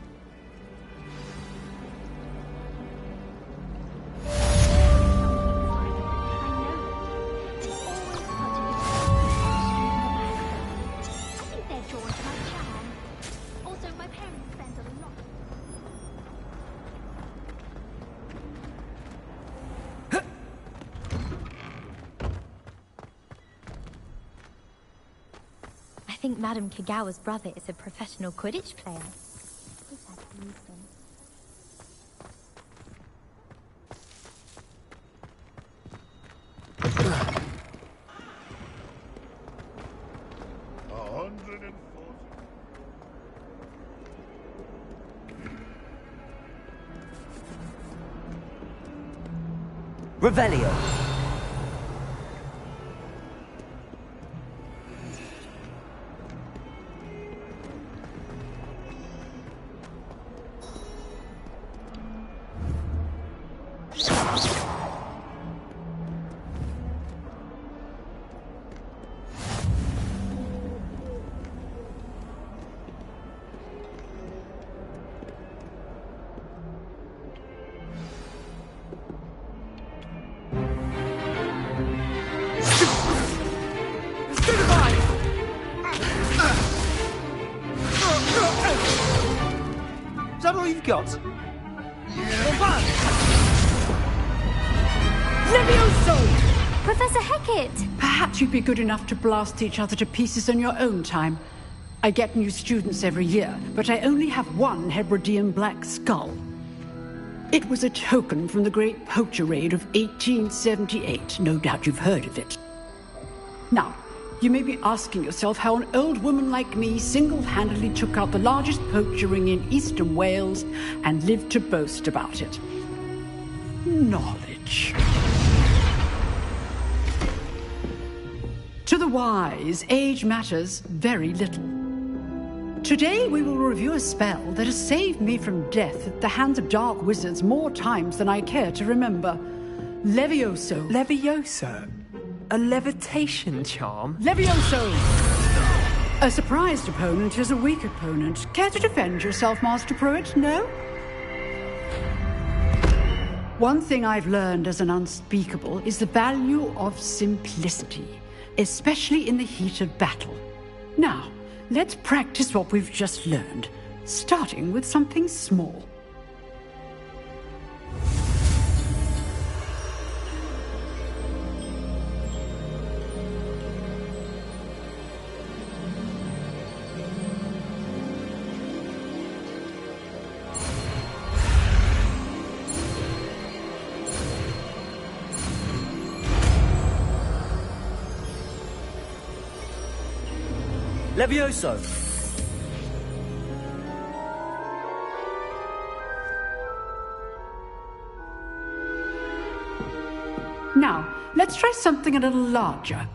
N: I
O: think Madame Kagawa's brother is a professional Quidditch player.
A: Revelio.
P: Is that all you've got?
Q: Levioso!
O: Professor Hecat!
Q: Perhaps you'd be good enough to blast each other to pieces on your own time. I get new students every year, but I only have one Hebridean black skull. It was a token from the Great Poacher Raid of 1878. No doubt you've heard of it. Now, you may be asking yourself how an old woman like me single-handedly took out the largest poacher ring in eastern Wales and lived to boast about it. Knowledge. To the wise, age matters very little. Today we will review a spell that has saved me from death at the hands of dark wizards more times than I care to remember. Levioso.
R: Levioso? A levitation charm?
Q: Levioso! A surprised opponent is a weak opponent. Care to defend yourself, Master Pruitt? No? One thing I've learned as an unspeakable is the value of simplicity, especially in the heat of battle. Now, let's practice what we've just learned, starting with something small.
A: Levioso!
Q: Now, let's try something a little larger.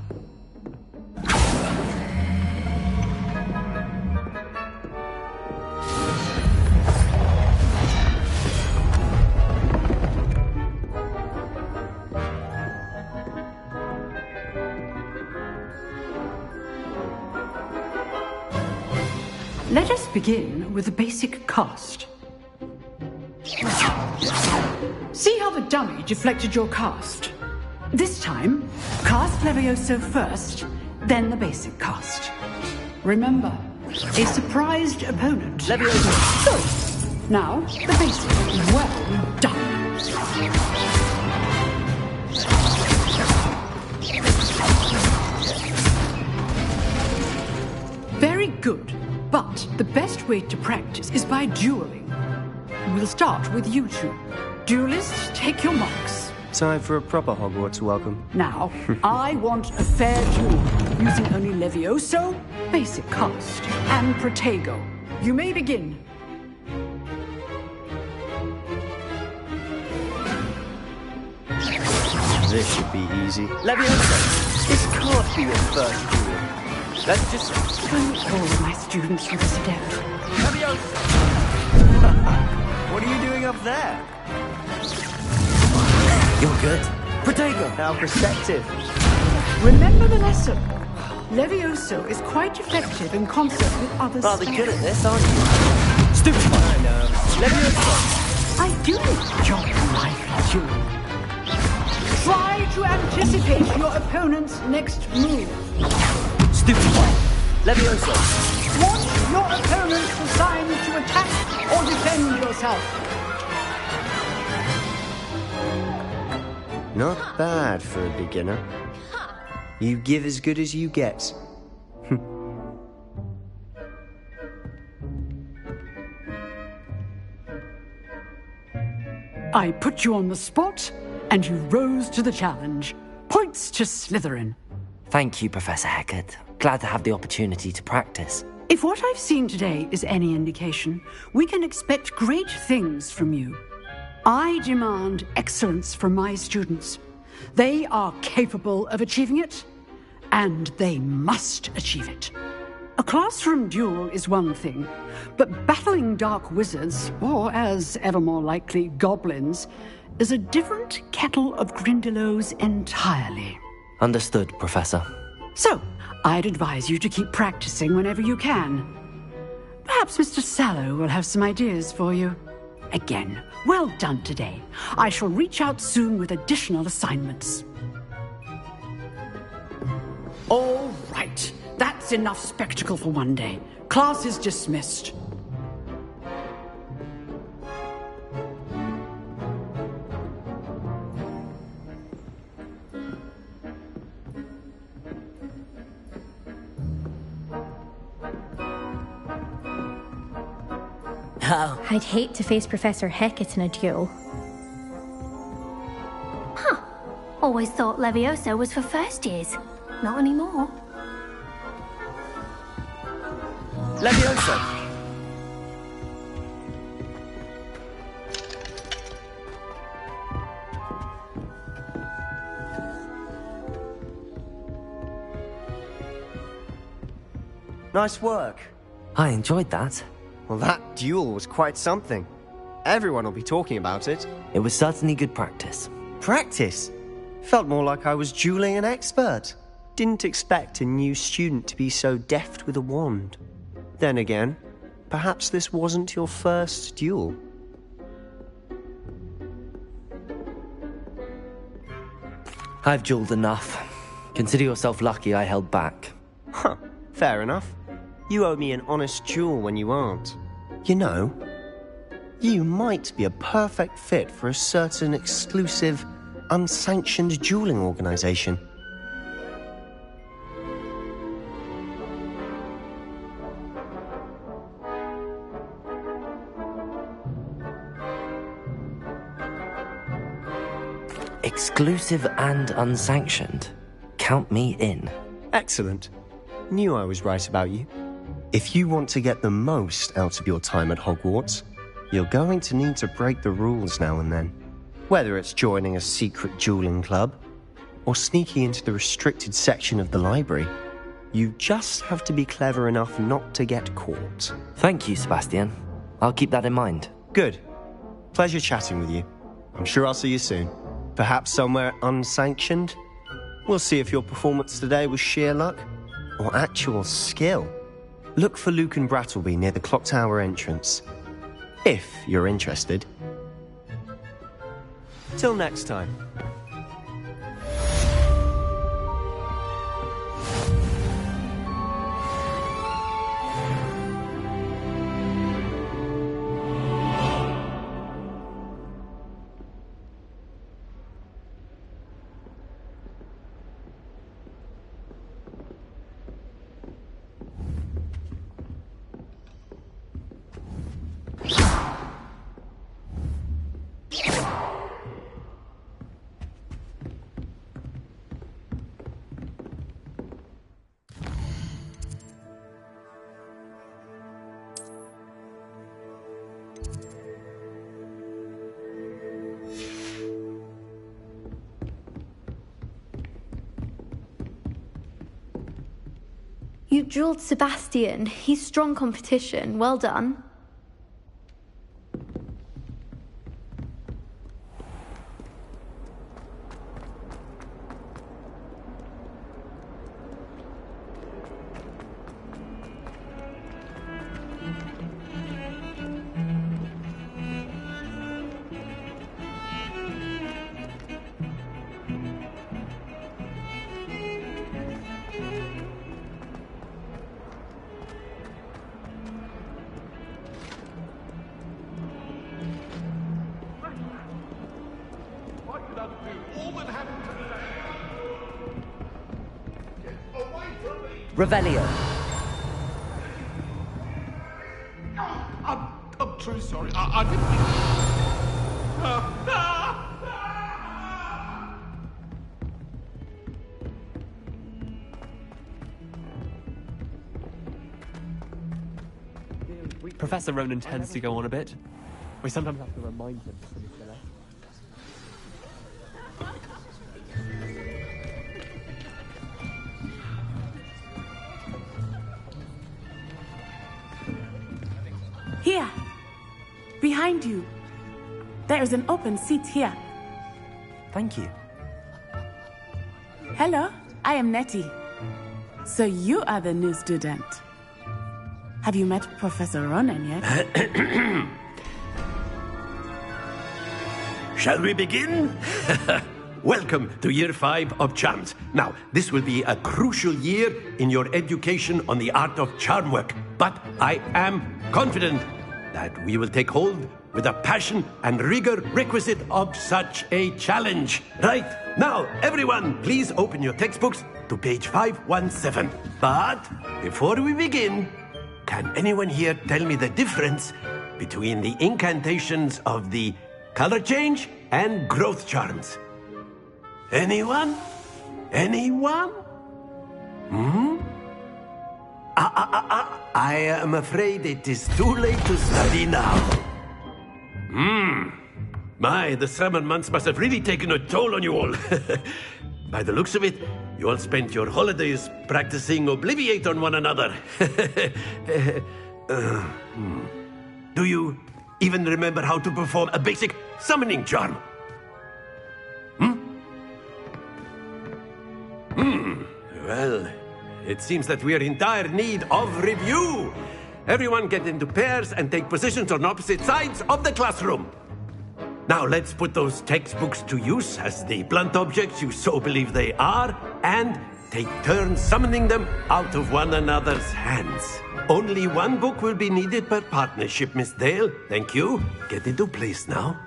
Q: Let us begin with the basic cast. See how the dummy deflected your cast? This time, cast Levioso first, then the basic cast. Remember, a surprised opponent.
A: Levioso!
Q: So, now, the basic. Well done. Very good. But the best way to practice is by dueling. We'll start with you two. Duelists, take your marks.
M: Time for a proper Hogwarts welcome.
Q: Now, I want a fair duel, using only Levioso, basic cast, and Protego. You may begin.
M: This should be easy.
P: Levioso, this can't be your first duel. Let's just...
Q: Don't hold my students with a step.
P: Levioso! What are you doing up there?
A: You're good. Protego!
P: How perceptive.
Q: Remember the lesson. Levioso is quite effective in concert with other
A: Rather
Q: spells.
A: good at this, aren't you? Stupid one!
P: I know. Levioso!
Q: I do enjoy life duel. Try to anticipate your opponent's next move.
A: Stupid one! Levioso!
Q: Want your opponent to sign to attack or defend yourself.
M: Not bad for a beginner. You give as good as you get.
Q: I put you on the spot, and you rose to the challenge. Points to Slytherin.
A: Thank you, Professor Hecat. Glad to have the opportunity to practice.
Q: If what I've seen today is any indication, we can expect great things from you. I demand excellence from my students. They are capable of achieving it, and they must achieve it. A classroom duel is one thing, but battling dark wizards, or as ever more likely, goblins, is a different kettle of Grindylows entirely.
A: Understood, Professor.
Q: So, I'd advise you to keep practicing whenever you can. Perhaps Mr. Sallow will have some ideas for you. Again, well done today. I shall reach out soon with additional assignments. All right. That's enough spectacle for one day. Class is dismissed.
O: Oh.
N: I'd hate to face Professor Hecat in a duel.
O: Huh. Always thought Levioso was for first years. Not anymore.
P: Levioso! Nice work.
A: I enjoyed that.
M: Well, that duel was quite something. Everyone will be talking about it.
A: It was certainly good practice.
M: Practice? Felt more like I was dueling an expert. Didn't expect a new student to be so deft with a wand. Then again, perhaps this wasn't your first duel.
A: I've dueled enough. Consider yourself lucky I held back.
M: Huh, fair enough. You owe me an honest duel when you aren't. You know, you might be a perfect fit for a certain exclusive, unsanctioned dueling organization.
A: Exclusive and unsanctioned. Count me in.
M: Excellent. Knew I was right about you. If you want to get the most out of your time at Hogwarts, you're going to need to break the rules now and then. Whether it's joining a secret dueling club, or sneaking into the restricted section of the library, you just have to be clever enough not to get caught.
A: Thank you, Sebastian. I'll keep that in mind.
M: Good. Pleasure chatting with you. I'm sure I'll see you soon. Perhaps somewhere unsanctioned? We'll see if your performance today was sheer luck, or actual skill. Look for Luke and Brattleby near the clock tower entrance. If you're interested. Till next time.
N: You dueled Sebastian. He's strong competition. Well done.
A: Revelio.
S: I'm truly sorry. I didn't mean...
R: Professor Ronan tends to go on a bit. We sometimes have to remind him to finish the lesson.
S: Here! Behind you! There is an open seat here.
A: Thank you.
S: Hello, I am Nettie. So you are the new student. Have you met Professor Ronan yet?
G: Shall we begin? Welcome to Year 5 of Charms. Now, this will be a crucial year in your education on the art of charm work. But I am confident that we will take hold with the passion and rigor requisite of such a challenge. Right, now, everyone, please open your textbooks to page 517. But before we begin, can anyone here tell me the difference between the incantations of the color change and growth charms? Anyone? Anyone? I am afraid it is too late to study now. My, the summer months must have really taken a toll on you all. By the looks of it, you all spent your holidays practicing Obliviate on one another. Do you even remember how to perform a basic summoning charm? Well, it seems that we are in dire need of review. Everyone get into pairs and take positions on opposite sides of the classroom. Now let's put those textbooks to use as the blunt objects you so believe they are, and take turns summoning them out of one another's hands. Only one book will be needed per partnership, Miss Dale. Thank you. Get into place now.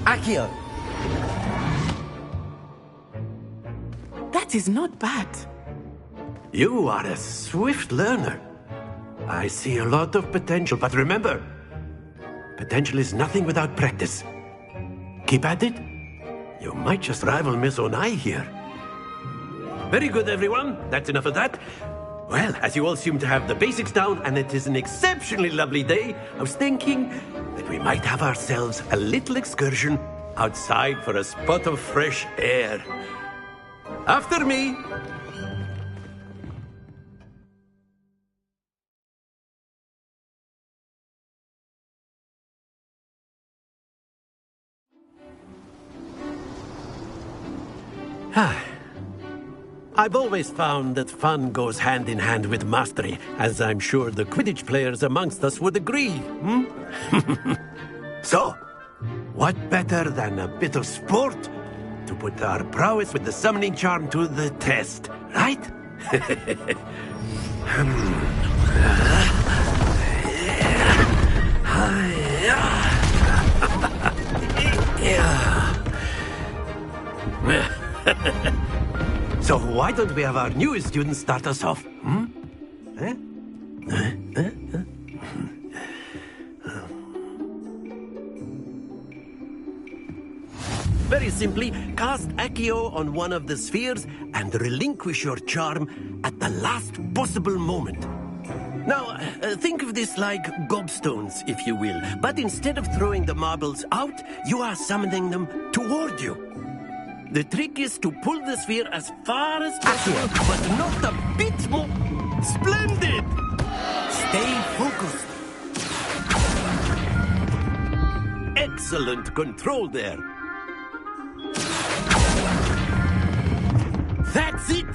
G: Accio!
S: That is not bad.
G: You are a swift learner. I see a lot of potential, but remember, potential is nothing without practice. Keep at it. You might just rival Miss Onai here. Very good, everyone. That's enough of that. Well, as you all seem to have the basics down, and it is an exceptionally lovely day, I was thinking that we might have ourselves a little excursion outside for a spot of fresh air. After me! I've always found that fun goes hand in hand with mastery, as I'm sure the Quidditch players amongst us would agree, So, what better than a bit of sport to put our prowess with the summoning charm to the test, right? So why don't we have our newest student start us off? Very simply, cast Accio on one of the spheres and relinquish your charm at the last possible moment. Now, think of this like gobstones, if you will, but instead of throwing the marbles out, you are summoning them toward you. The trick is to pull the sphere as far as possible, but not a bit more. Splendid! Stay focused. excellent control there. That's it!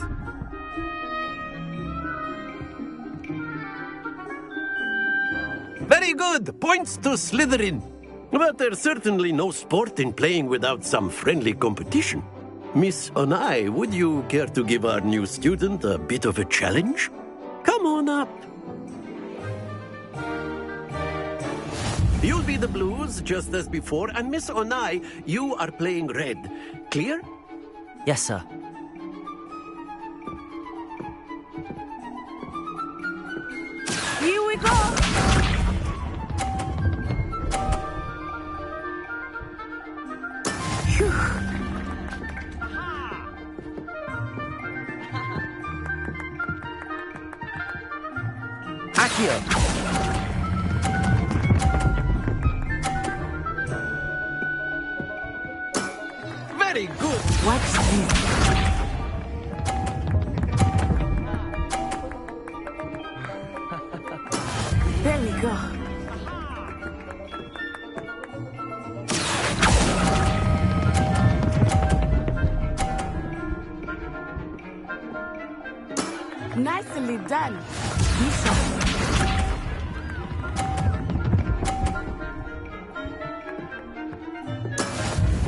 G: Very good! Points to Slytherin. But there's certainly no sport in playing without some friendly competition. Miss Onai, would you care to give our new student a bit of a challenge? Come on up. You'll be the blues, just as before, and Miss Onai, you are playing red. Clear?
A: Yes, sir.
S: Here we go!
A: Accio!
G: Very good!
S: What's this? There we go. Nicely done. Lisa.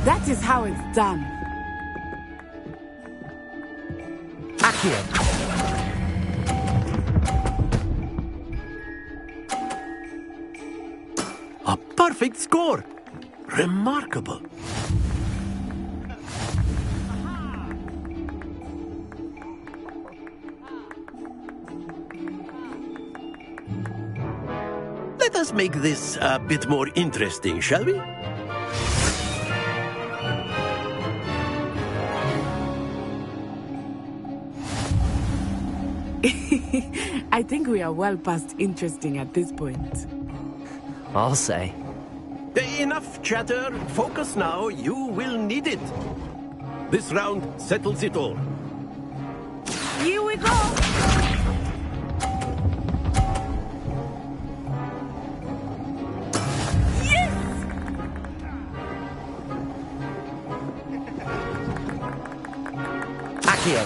S: That is how it's done.
A: Accio!
G: A perfect score! Remarkable. Let us make this a bit more interesting, shall we?
S: I think we are well past interesting at this point.
A: I'll say.
G: Enough chatter. Focus now. You will need it. This round settles it all.
S: Here we go! Yes!
A: Accio!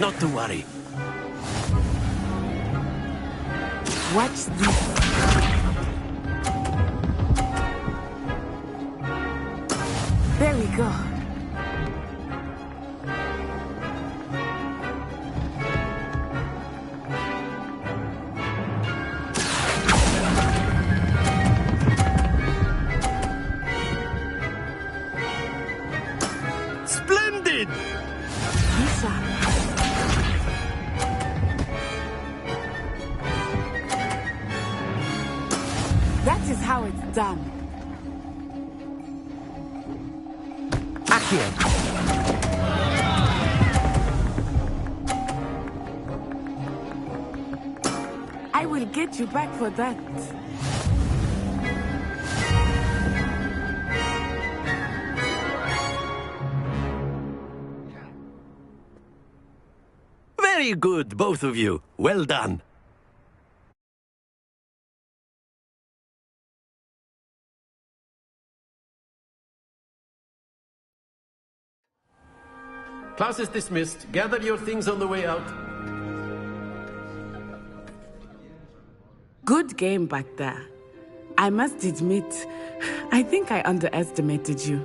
G: Not to worry.
S: Watch this. There we go.
G: Splendid!
S: Lisa. That is how it's done.
A: Accio!
S: I will get you back for that.
G: Very good, both of you. Well done. Class is dismissed. Gather your things on the way out.
S: Good game back there. I must admit, I think I underestimated you.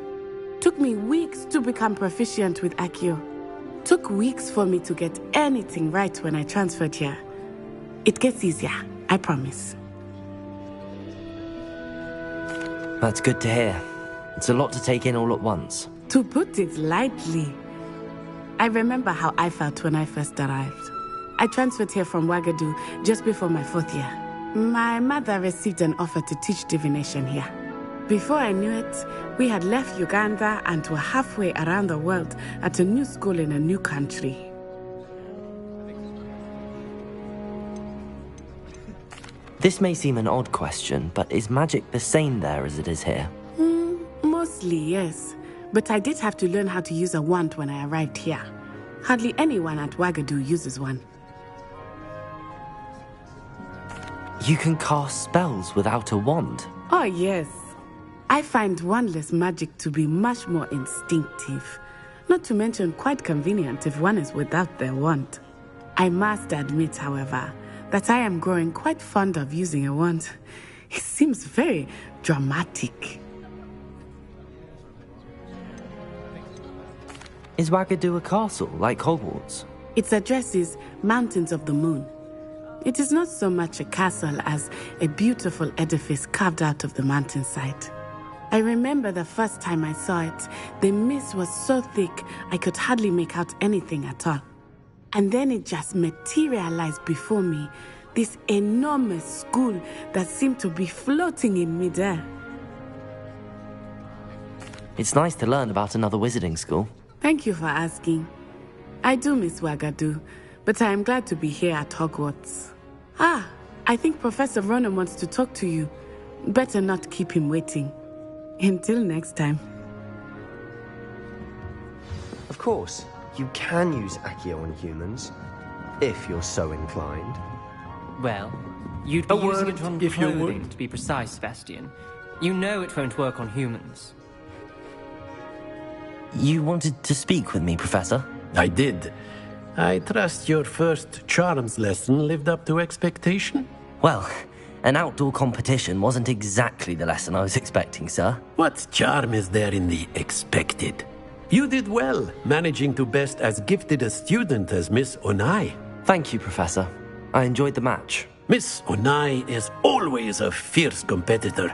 S: Took me weeks to become proficient with Accio. Took weeks for me to get anything right when I transferred here. It gets easier, I promise.
A: That's good to hear. It's a lot to take in all at once.
S: To put it lightly, I remember how I felt when I first arrived. I transferred here from Ouagadougou just before my 4th year. My mother received an offer to teach divination here. Before I knew it, we had left Uganda and were halfway around the world at a new school in a new country.
A: This may seem an odd question, but is magic the same there as it is here?
S: Mostly, yes. But I did have to learn how to use a wand when I arrived here. Hardly anyone at Ouagadougou uses one.
A: You can cast spells without a wand?
S: Oh, yes. I find wandless magic to be much more instinctive. Not to mention quite convenient if one is without their wand. I must admit, however, that I am growing quite fond of using a wand. It seems very dramatic.
A: Is Wagadu a castle, like Hogwarts?
S: Its address is Mountains of the Moon. It is not so much a castle as a beautiful edifice carved out of the mountainside. I remember the first time I saw it, the mist was so thick I could hardly make out anything at all. And then it just materialized before me, this enormous school that seemed to be floating in midair.
A: It's nice to learn about another wizarding school.
S: Thank you for asking. I do miss Wagadu, but I am glad to be here at Hogwarts. I think Professor Ronan wants to talk to you. Better not keep him waiting. Until next time.
M: Of course, you can use Accio on humans, if you're so inclined.
H: Well, you'd be using it on clothing, to be precise, Sebastian. You know it won't work on humans.
A: You wanted to speak with me, Professor?
G: I did. I trust your first charms lesson lived up to expectation?
A: Well, an outdoor competition wasn't exactly the lesson I was expecting, sir.
G: What charm is there in the expected? You did well, managing to best as gifted a student as Miss Onai.
A: Thank you, Professor. I enjoyed the match.
G: Miss Onai is always a fierce competitor,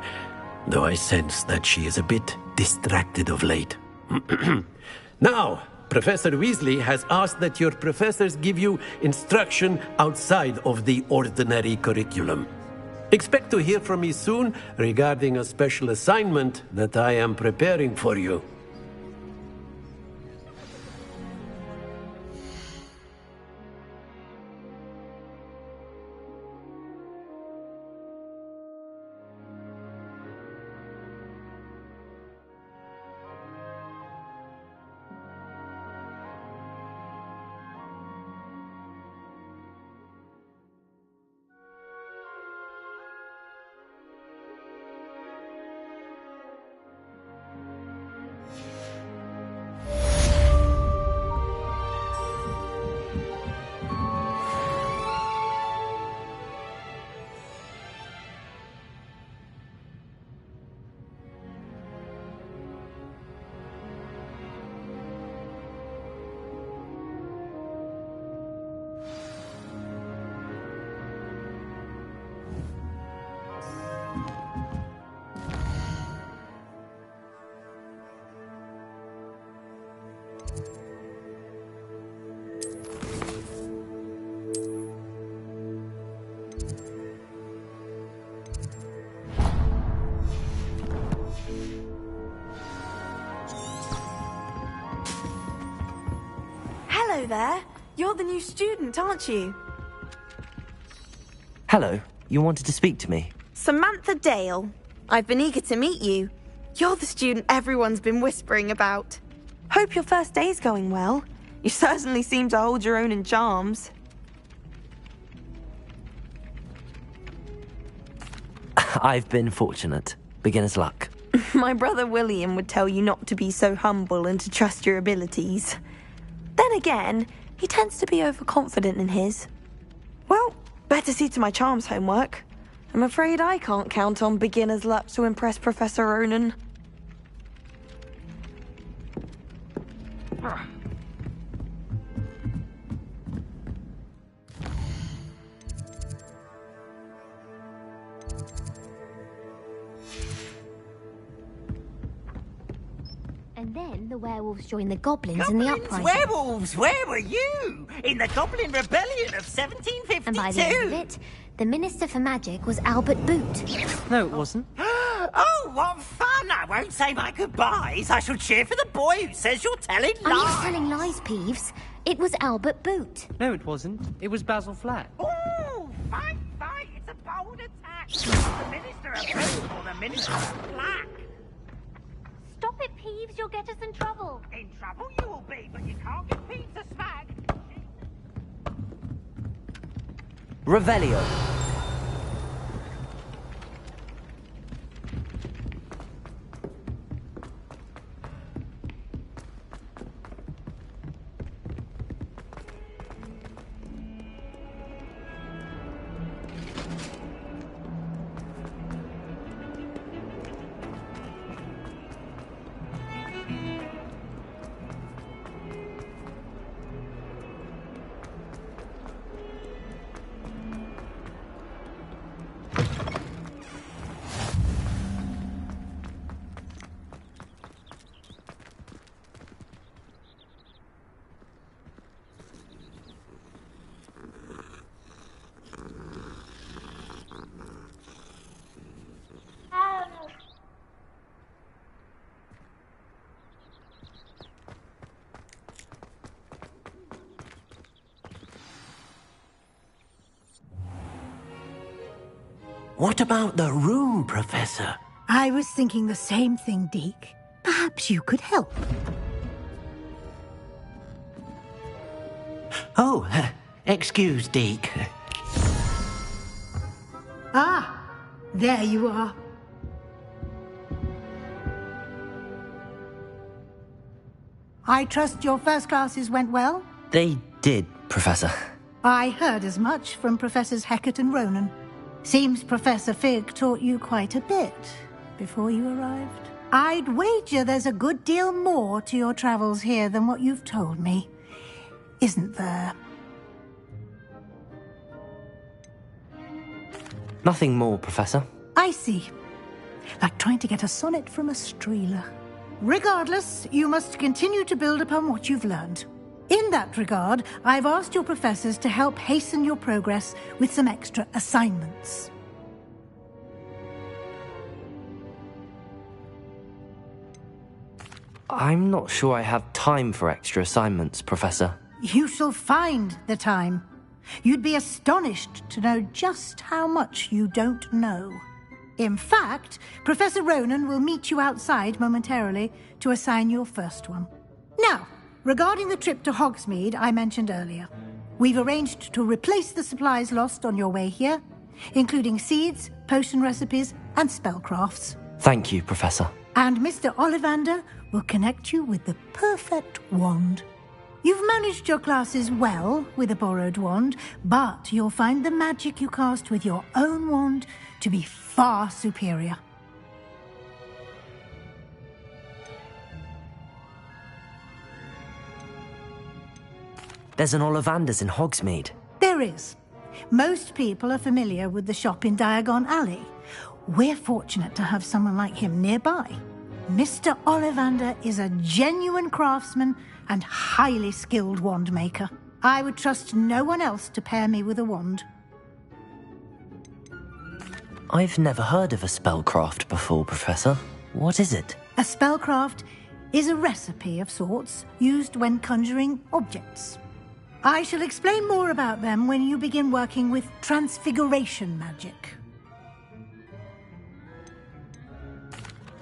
G: though I sense that she is a bit distracted of late. Now, Professor Weasley has asked that your professors give you instruction outside of the ordinary curriculum. Expect to hear from me soon regarding a special assignment that I am preparing for you.
T: Hello there. You're the new student, aren't you?
A: Hello. You wanted to speak to me?
T: Samantha Dale. I've been eager to meet you. You're the student everyone's been whispering about. Hope your first day's going well. You certainly seem to hold your own in charms.
A: I've been fortunate. Beginner's luck.
T: My brother William would tell you not to be so humble and to trust your abilities. Then again, he tends to be overconfident in his. Well, better see to my charms homework. I'm afraid I can't count on beginner's luck to impress Professor Ronan.
N: And then the werewolves joined the goblins in the uprising.
J: Werewolves, where were you? In the Goblin Rebellion of 1752?
N: And by the end of it, the Minister for Magic was Albert Boot.
H: No, it wasn't.
J: Oh, what fun! I won't say my goodbyes. I shall cheer for the boy who says you're telling lies.
N: Are you telling lies, Peeves? It was Albert Boot.
H: No, it wasn't. It was Basil Flat.
J: Oh, fight, fight! It's a bold attack. The Minister of Boot or the Minister of Black.
N: Stop it, Peeves. You'll get us in trouble.
J: In trouble you will be, but you can't get Peeves to smack.
A: Revelio.
F: What about the room, Professor?
I: I was thinking the same thing, Deke. Perhaps you could help.
F: Oh, excuse, Deke.
I: Ah, there you are. I trust your first classes went well?
A: They did, Professor.
I: I heard as much from Professors Hecat and Ronan. Seems Professor Fig taught you quite a bit before you arrived. I'd wager there's a good deal more to your travels here than what you've told me. Isn't there?
A: Nothing more, Professor.
I: I see. Like trying to get a sonnet from a streeler. Regardless, you must continue to build upon what you've learned. In that regard, I've asked your professors to help hasten your progress with some extra assignments.
A: I'm not sure I have time for extra assignments, Professor.
I: You shall find the time. You'd be astonished to know just how much you don't know. In fact, Professor Ronan will meet you outside momentarily to assign your first one. Now, regarding the trip to Hogsmeade I mentioned earlier, we've arranged to replace the supplies lost on your way here, including seeds, potion recipes, and spellcrafts.
A: Thank you, Professor.
I: And Mr. Ollivander will connect you with the perfect wand. You've managed your classes well with a borrowed wand, but you'll find the magic you cast with your own wand to be far superior.
A: There's an Ollivander's in Hogsmeade.
I: There is. Most people are familiar with the shop in Diagon Alley. We're fortunate to have someone like him nearby. Mr. Ollivander is a genuine craftsman and highly skilled wand maker. I would trust no one else to pair me with a wand.
A: I've never heard of a spellcraft before, Professor. What is it?
I: A spellcraft is a recipe of sorts used when conjuring objects. I shall explain more about them when you begin working with transfiguration magic.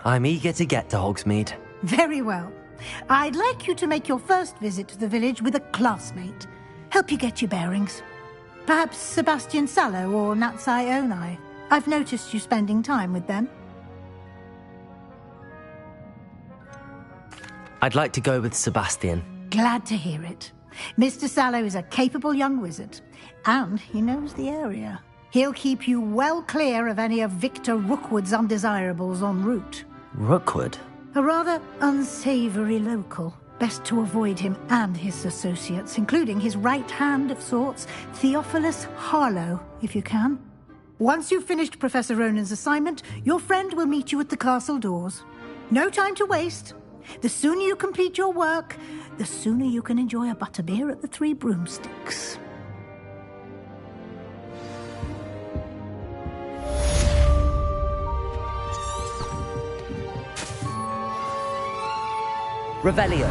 A: I'm eager to get to Hogsmeade.
I: Very well. I'd like you to make your first visit to the village with a classmate. Help you get your bearings. Perhaps Sebastian Sallow or Natsai Onai. I've noticed you spending time with them.
A: I'd like to go with Sebastian.
I: Glad to hear it. Mr. Sallow is a capable young wizard, and he knows the area. He'll keep you well clear of any of Victor Rookwood's undesirables en route.
A: Rookwood?
I: A rather unsavory local. Best to avoid him and his associates, including his right hand of sorts, Theophilus Harlow, if you can. Once you've finished Professor Ronan's assignment, your friend will meet you at the castle doors. No time to waste. The sooner you complete your work, the sooner you can enjoy a butterbeer at the Three Broomsticks.
A: Revelio.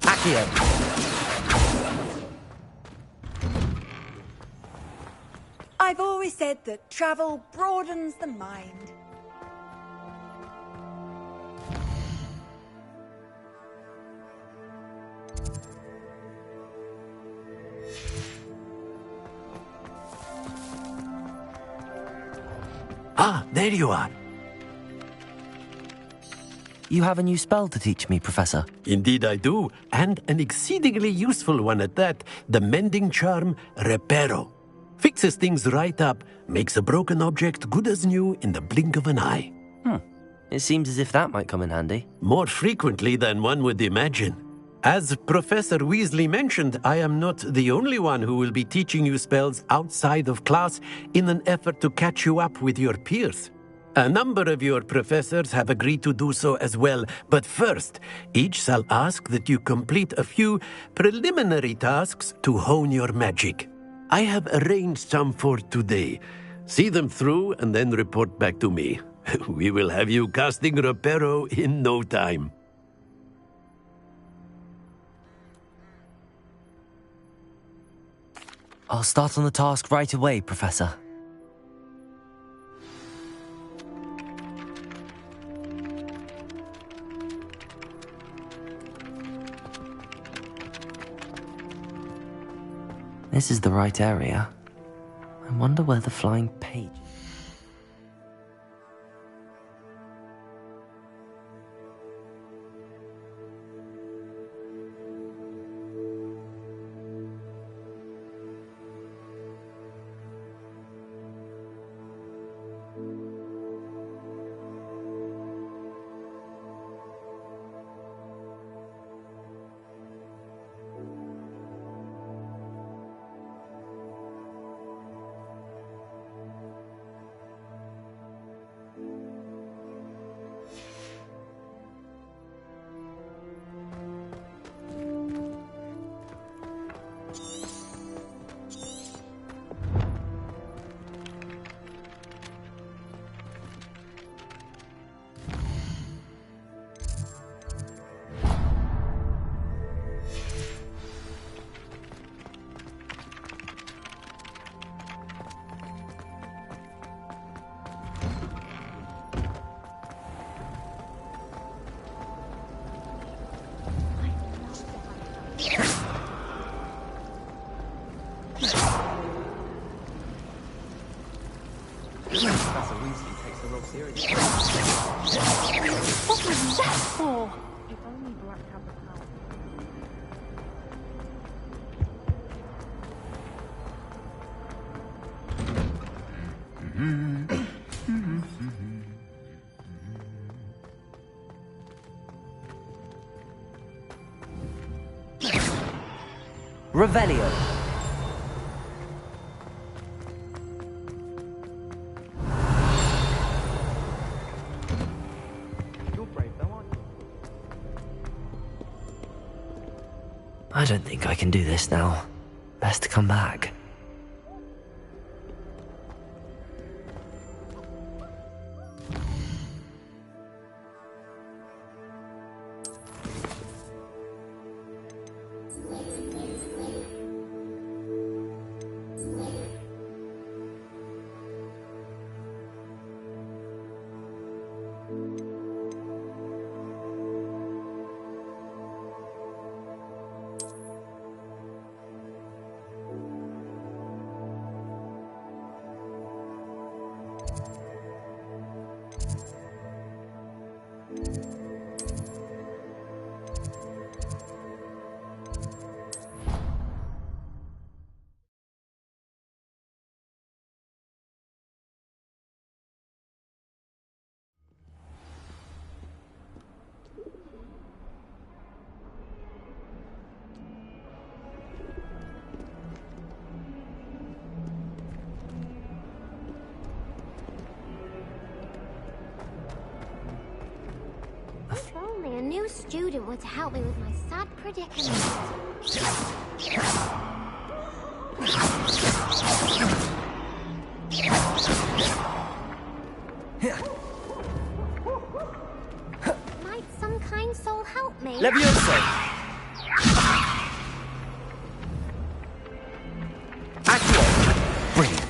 A: Accio.
U: I've always said that travel broadens the mind.
F: Ah, there you are.
A: You have a new spell to teach me, Professor.
G: Indeed I do, and an exceedingly useful one at that. The mending charm, Reparo. Fixes things right up, makes a broken object good as new in the blink of an eye.
A: It seems as if that might come in handy.
G: More frequently than one would imagine. As Professor Weasley mentioned, I am not the only one who will be teaching you spells outside of class in an effort to catch you up with your peers. A number of your professors have agreed to do so as well, but first, each shall ask that you complete a few preliminary tasks to hone your magic. I have arranged some for today. See them through and then report back to me. We will have you casting Reparo in no time.
A: I'll start on the task right away, Professor. This is the right area. I wonder where the flying page is.
L: Professor Weasley takes the role seriously.
O: What was that for?
L: If only Black had the power.
A: Revelio. I don't think I can do this now. Best to come back.
E: If only a new student were to help me with my sad predicament. Might some kind soul help me?
A: Levioso! Accio! Brilliant.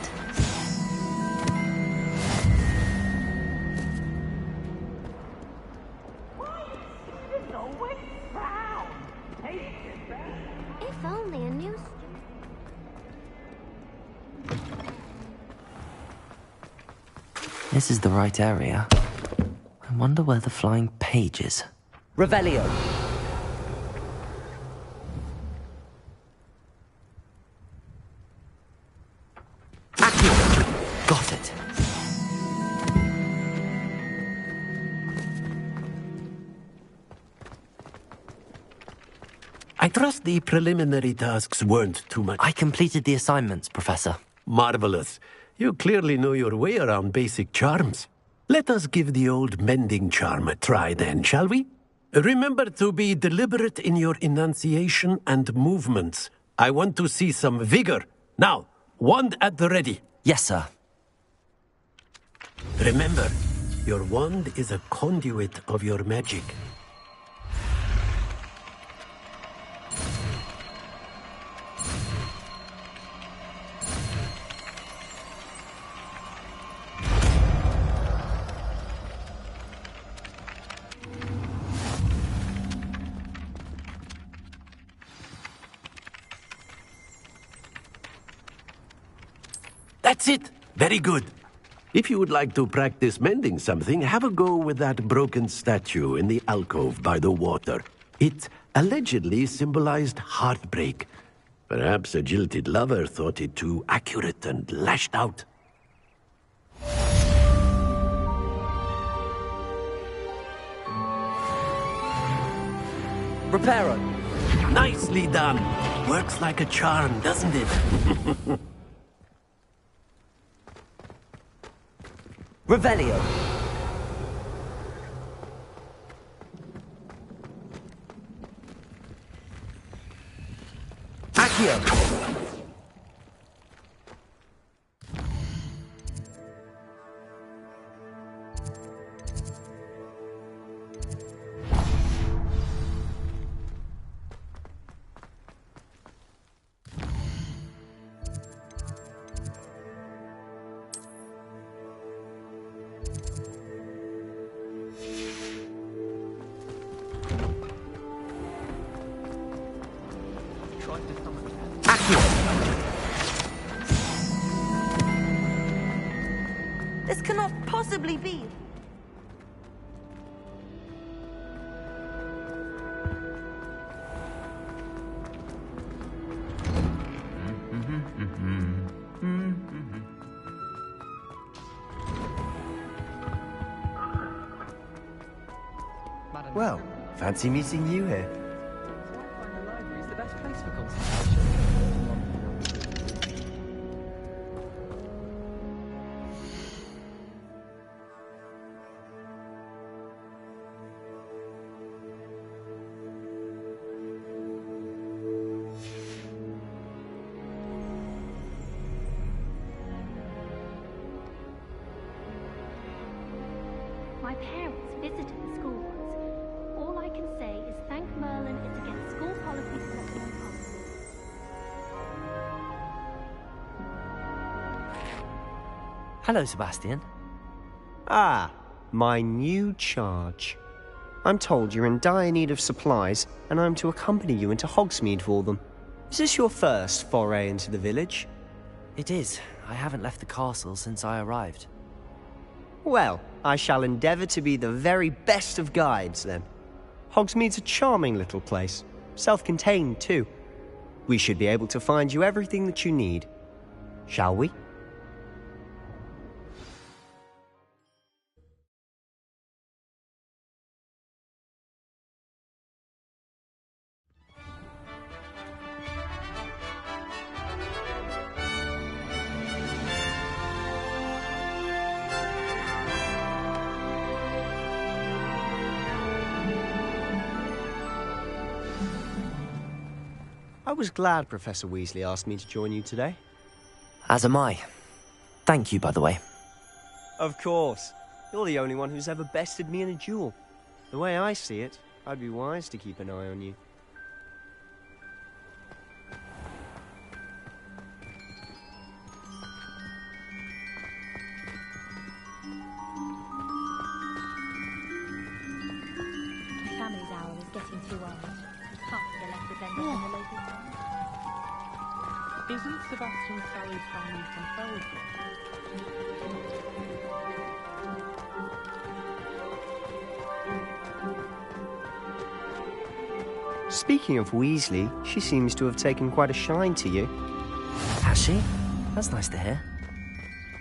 E: If only a new
A: This is the right area. I wonder where the flying page is. Revelio. Accio. Got it.
G: I trust the preliminary tasks weren't too much.
A: I completed the assignments, Professor.
G: Marvelous. You clearly know your way around basic charms. Let us give the old mending charm a try then, shall we? Remember to be deliberate in your enunciation and movements. I want to see some vigor. Now, wand at the ready.
A: Yes, sir.
G: Remember, your wand is a conduit of your magic. That's it! Very good. If you would like to practice mending something, have a go with that broken statue in the alcove by the water. It allegedly symbolized heartbreak. Perhaps a jilted lover thought it too accurate and lashed out.
A: Reparo!
G: Nicely done! Works like a charm, doesn't it?
A: Revelio. Accio.
T: This cannot possibly be.
P: Well, fancy meeting you here.
D: My parents visited the school once. All I can say is thank Merlin it's against school policy to let them come.
A: Hello, Sebastian.
M: Ah, my new charge. I'm told you're in dire need of supplies, and I'm to accompany you into Hogsmeade for them. Is this your first foray into the village?
A: It is. I haven't left the castle since I arrived.
M: Well, I shall endeavour to be the very best of guides, then. Hogsmeade's a charming little place. Self-contained, too. We should be able to find you everything that you need. Shall we? I was glad Professor Weasley asked me to join you today.
A: As am I. Thank you, by the way.
M: Of course. You're the only one who's ever bested me in a duel. The way I see it, I'd be wise to keep an eye on you.
D: Family's hour is getting too early. Can't be left with vendors in the local town.
L: Isn't Sebastian Sally's family from Belgium?
M: Speaking of Weasley, she seems to have taken quite a shine to you.
A: Has she? That's nice to hear.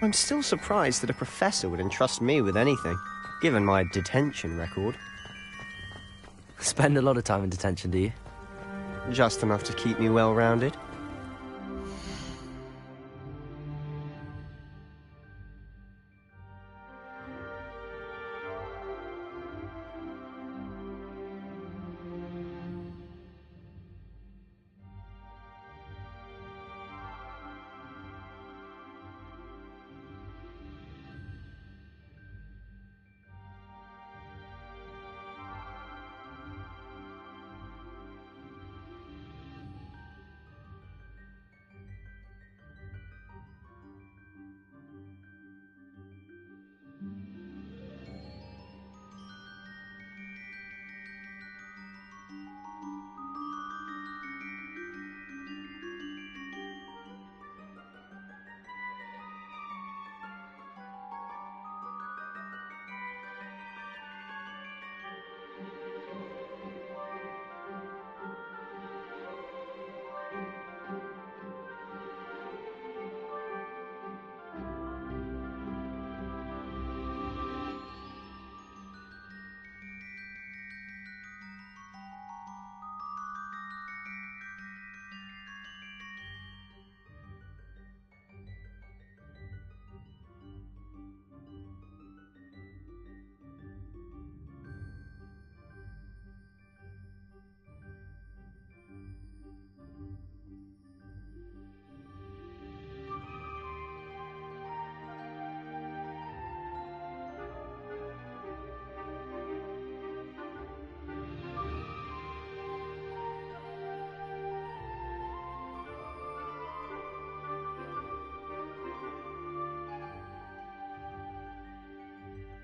M: I'm still surprised that a professor would entrust me with anything, given my detention record.
A: Spend a lot of time in detention, do you?
M: Just enough to keep me well-rounded.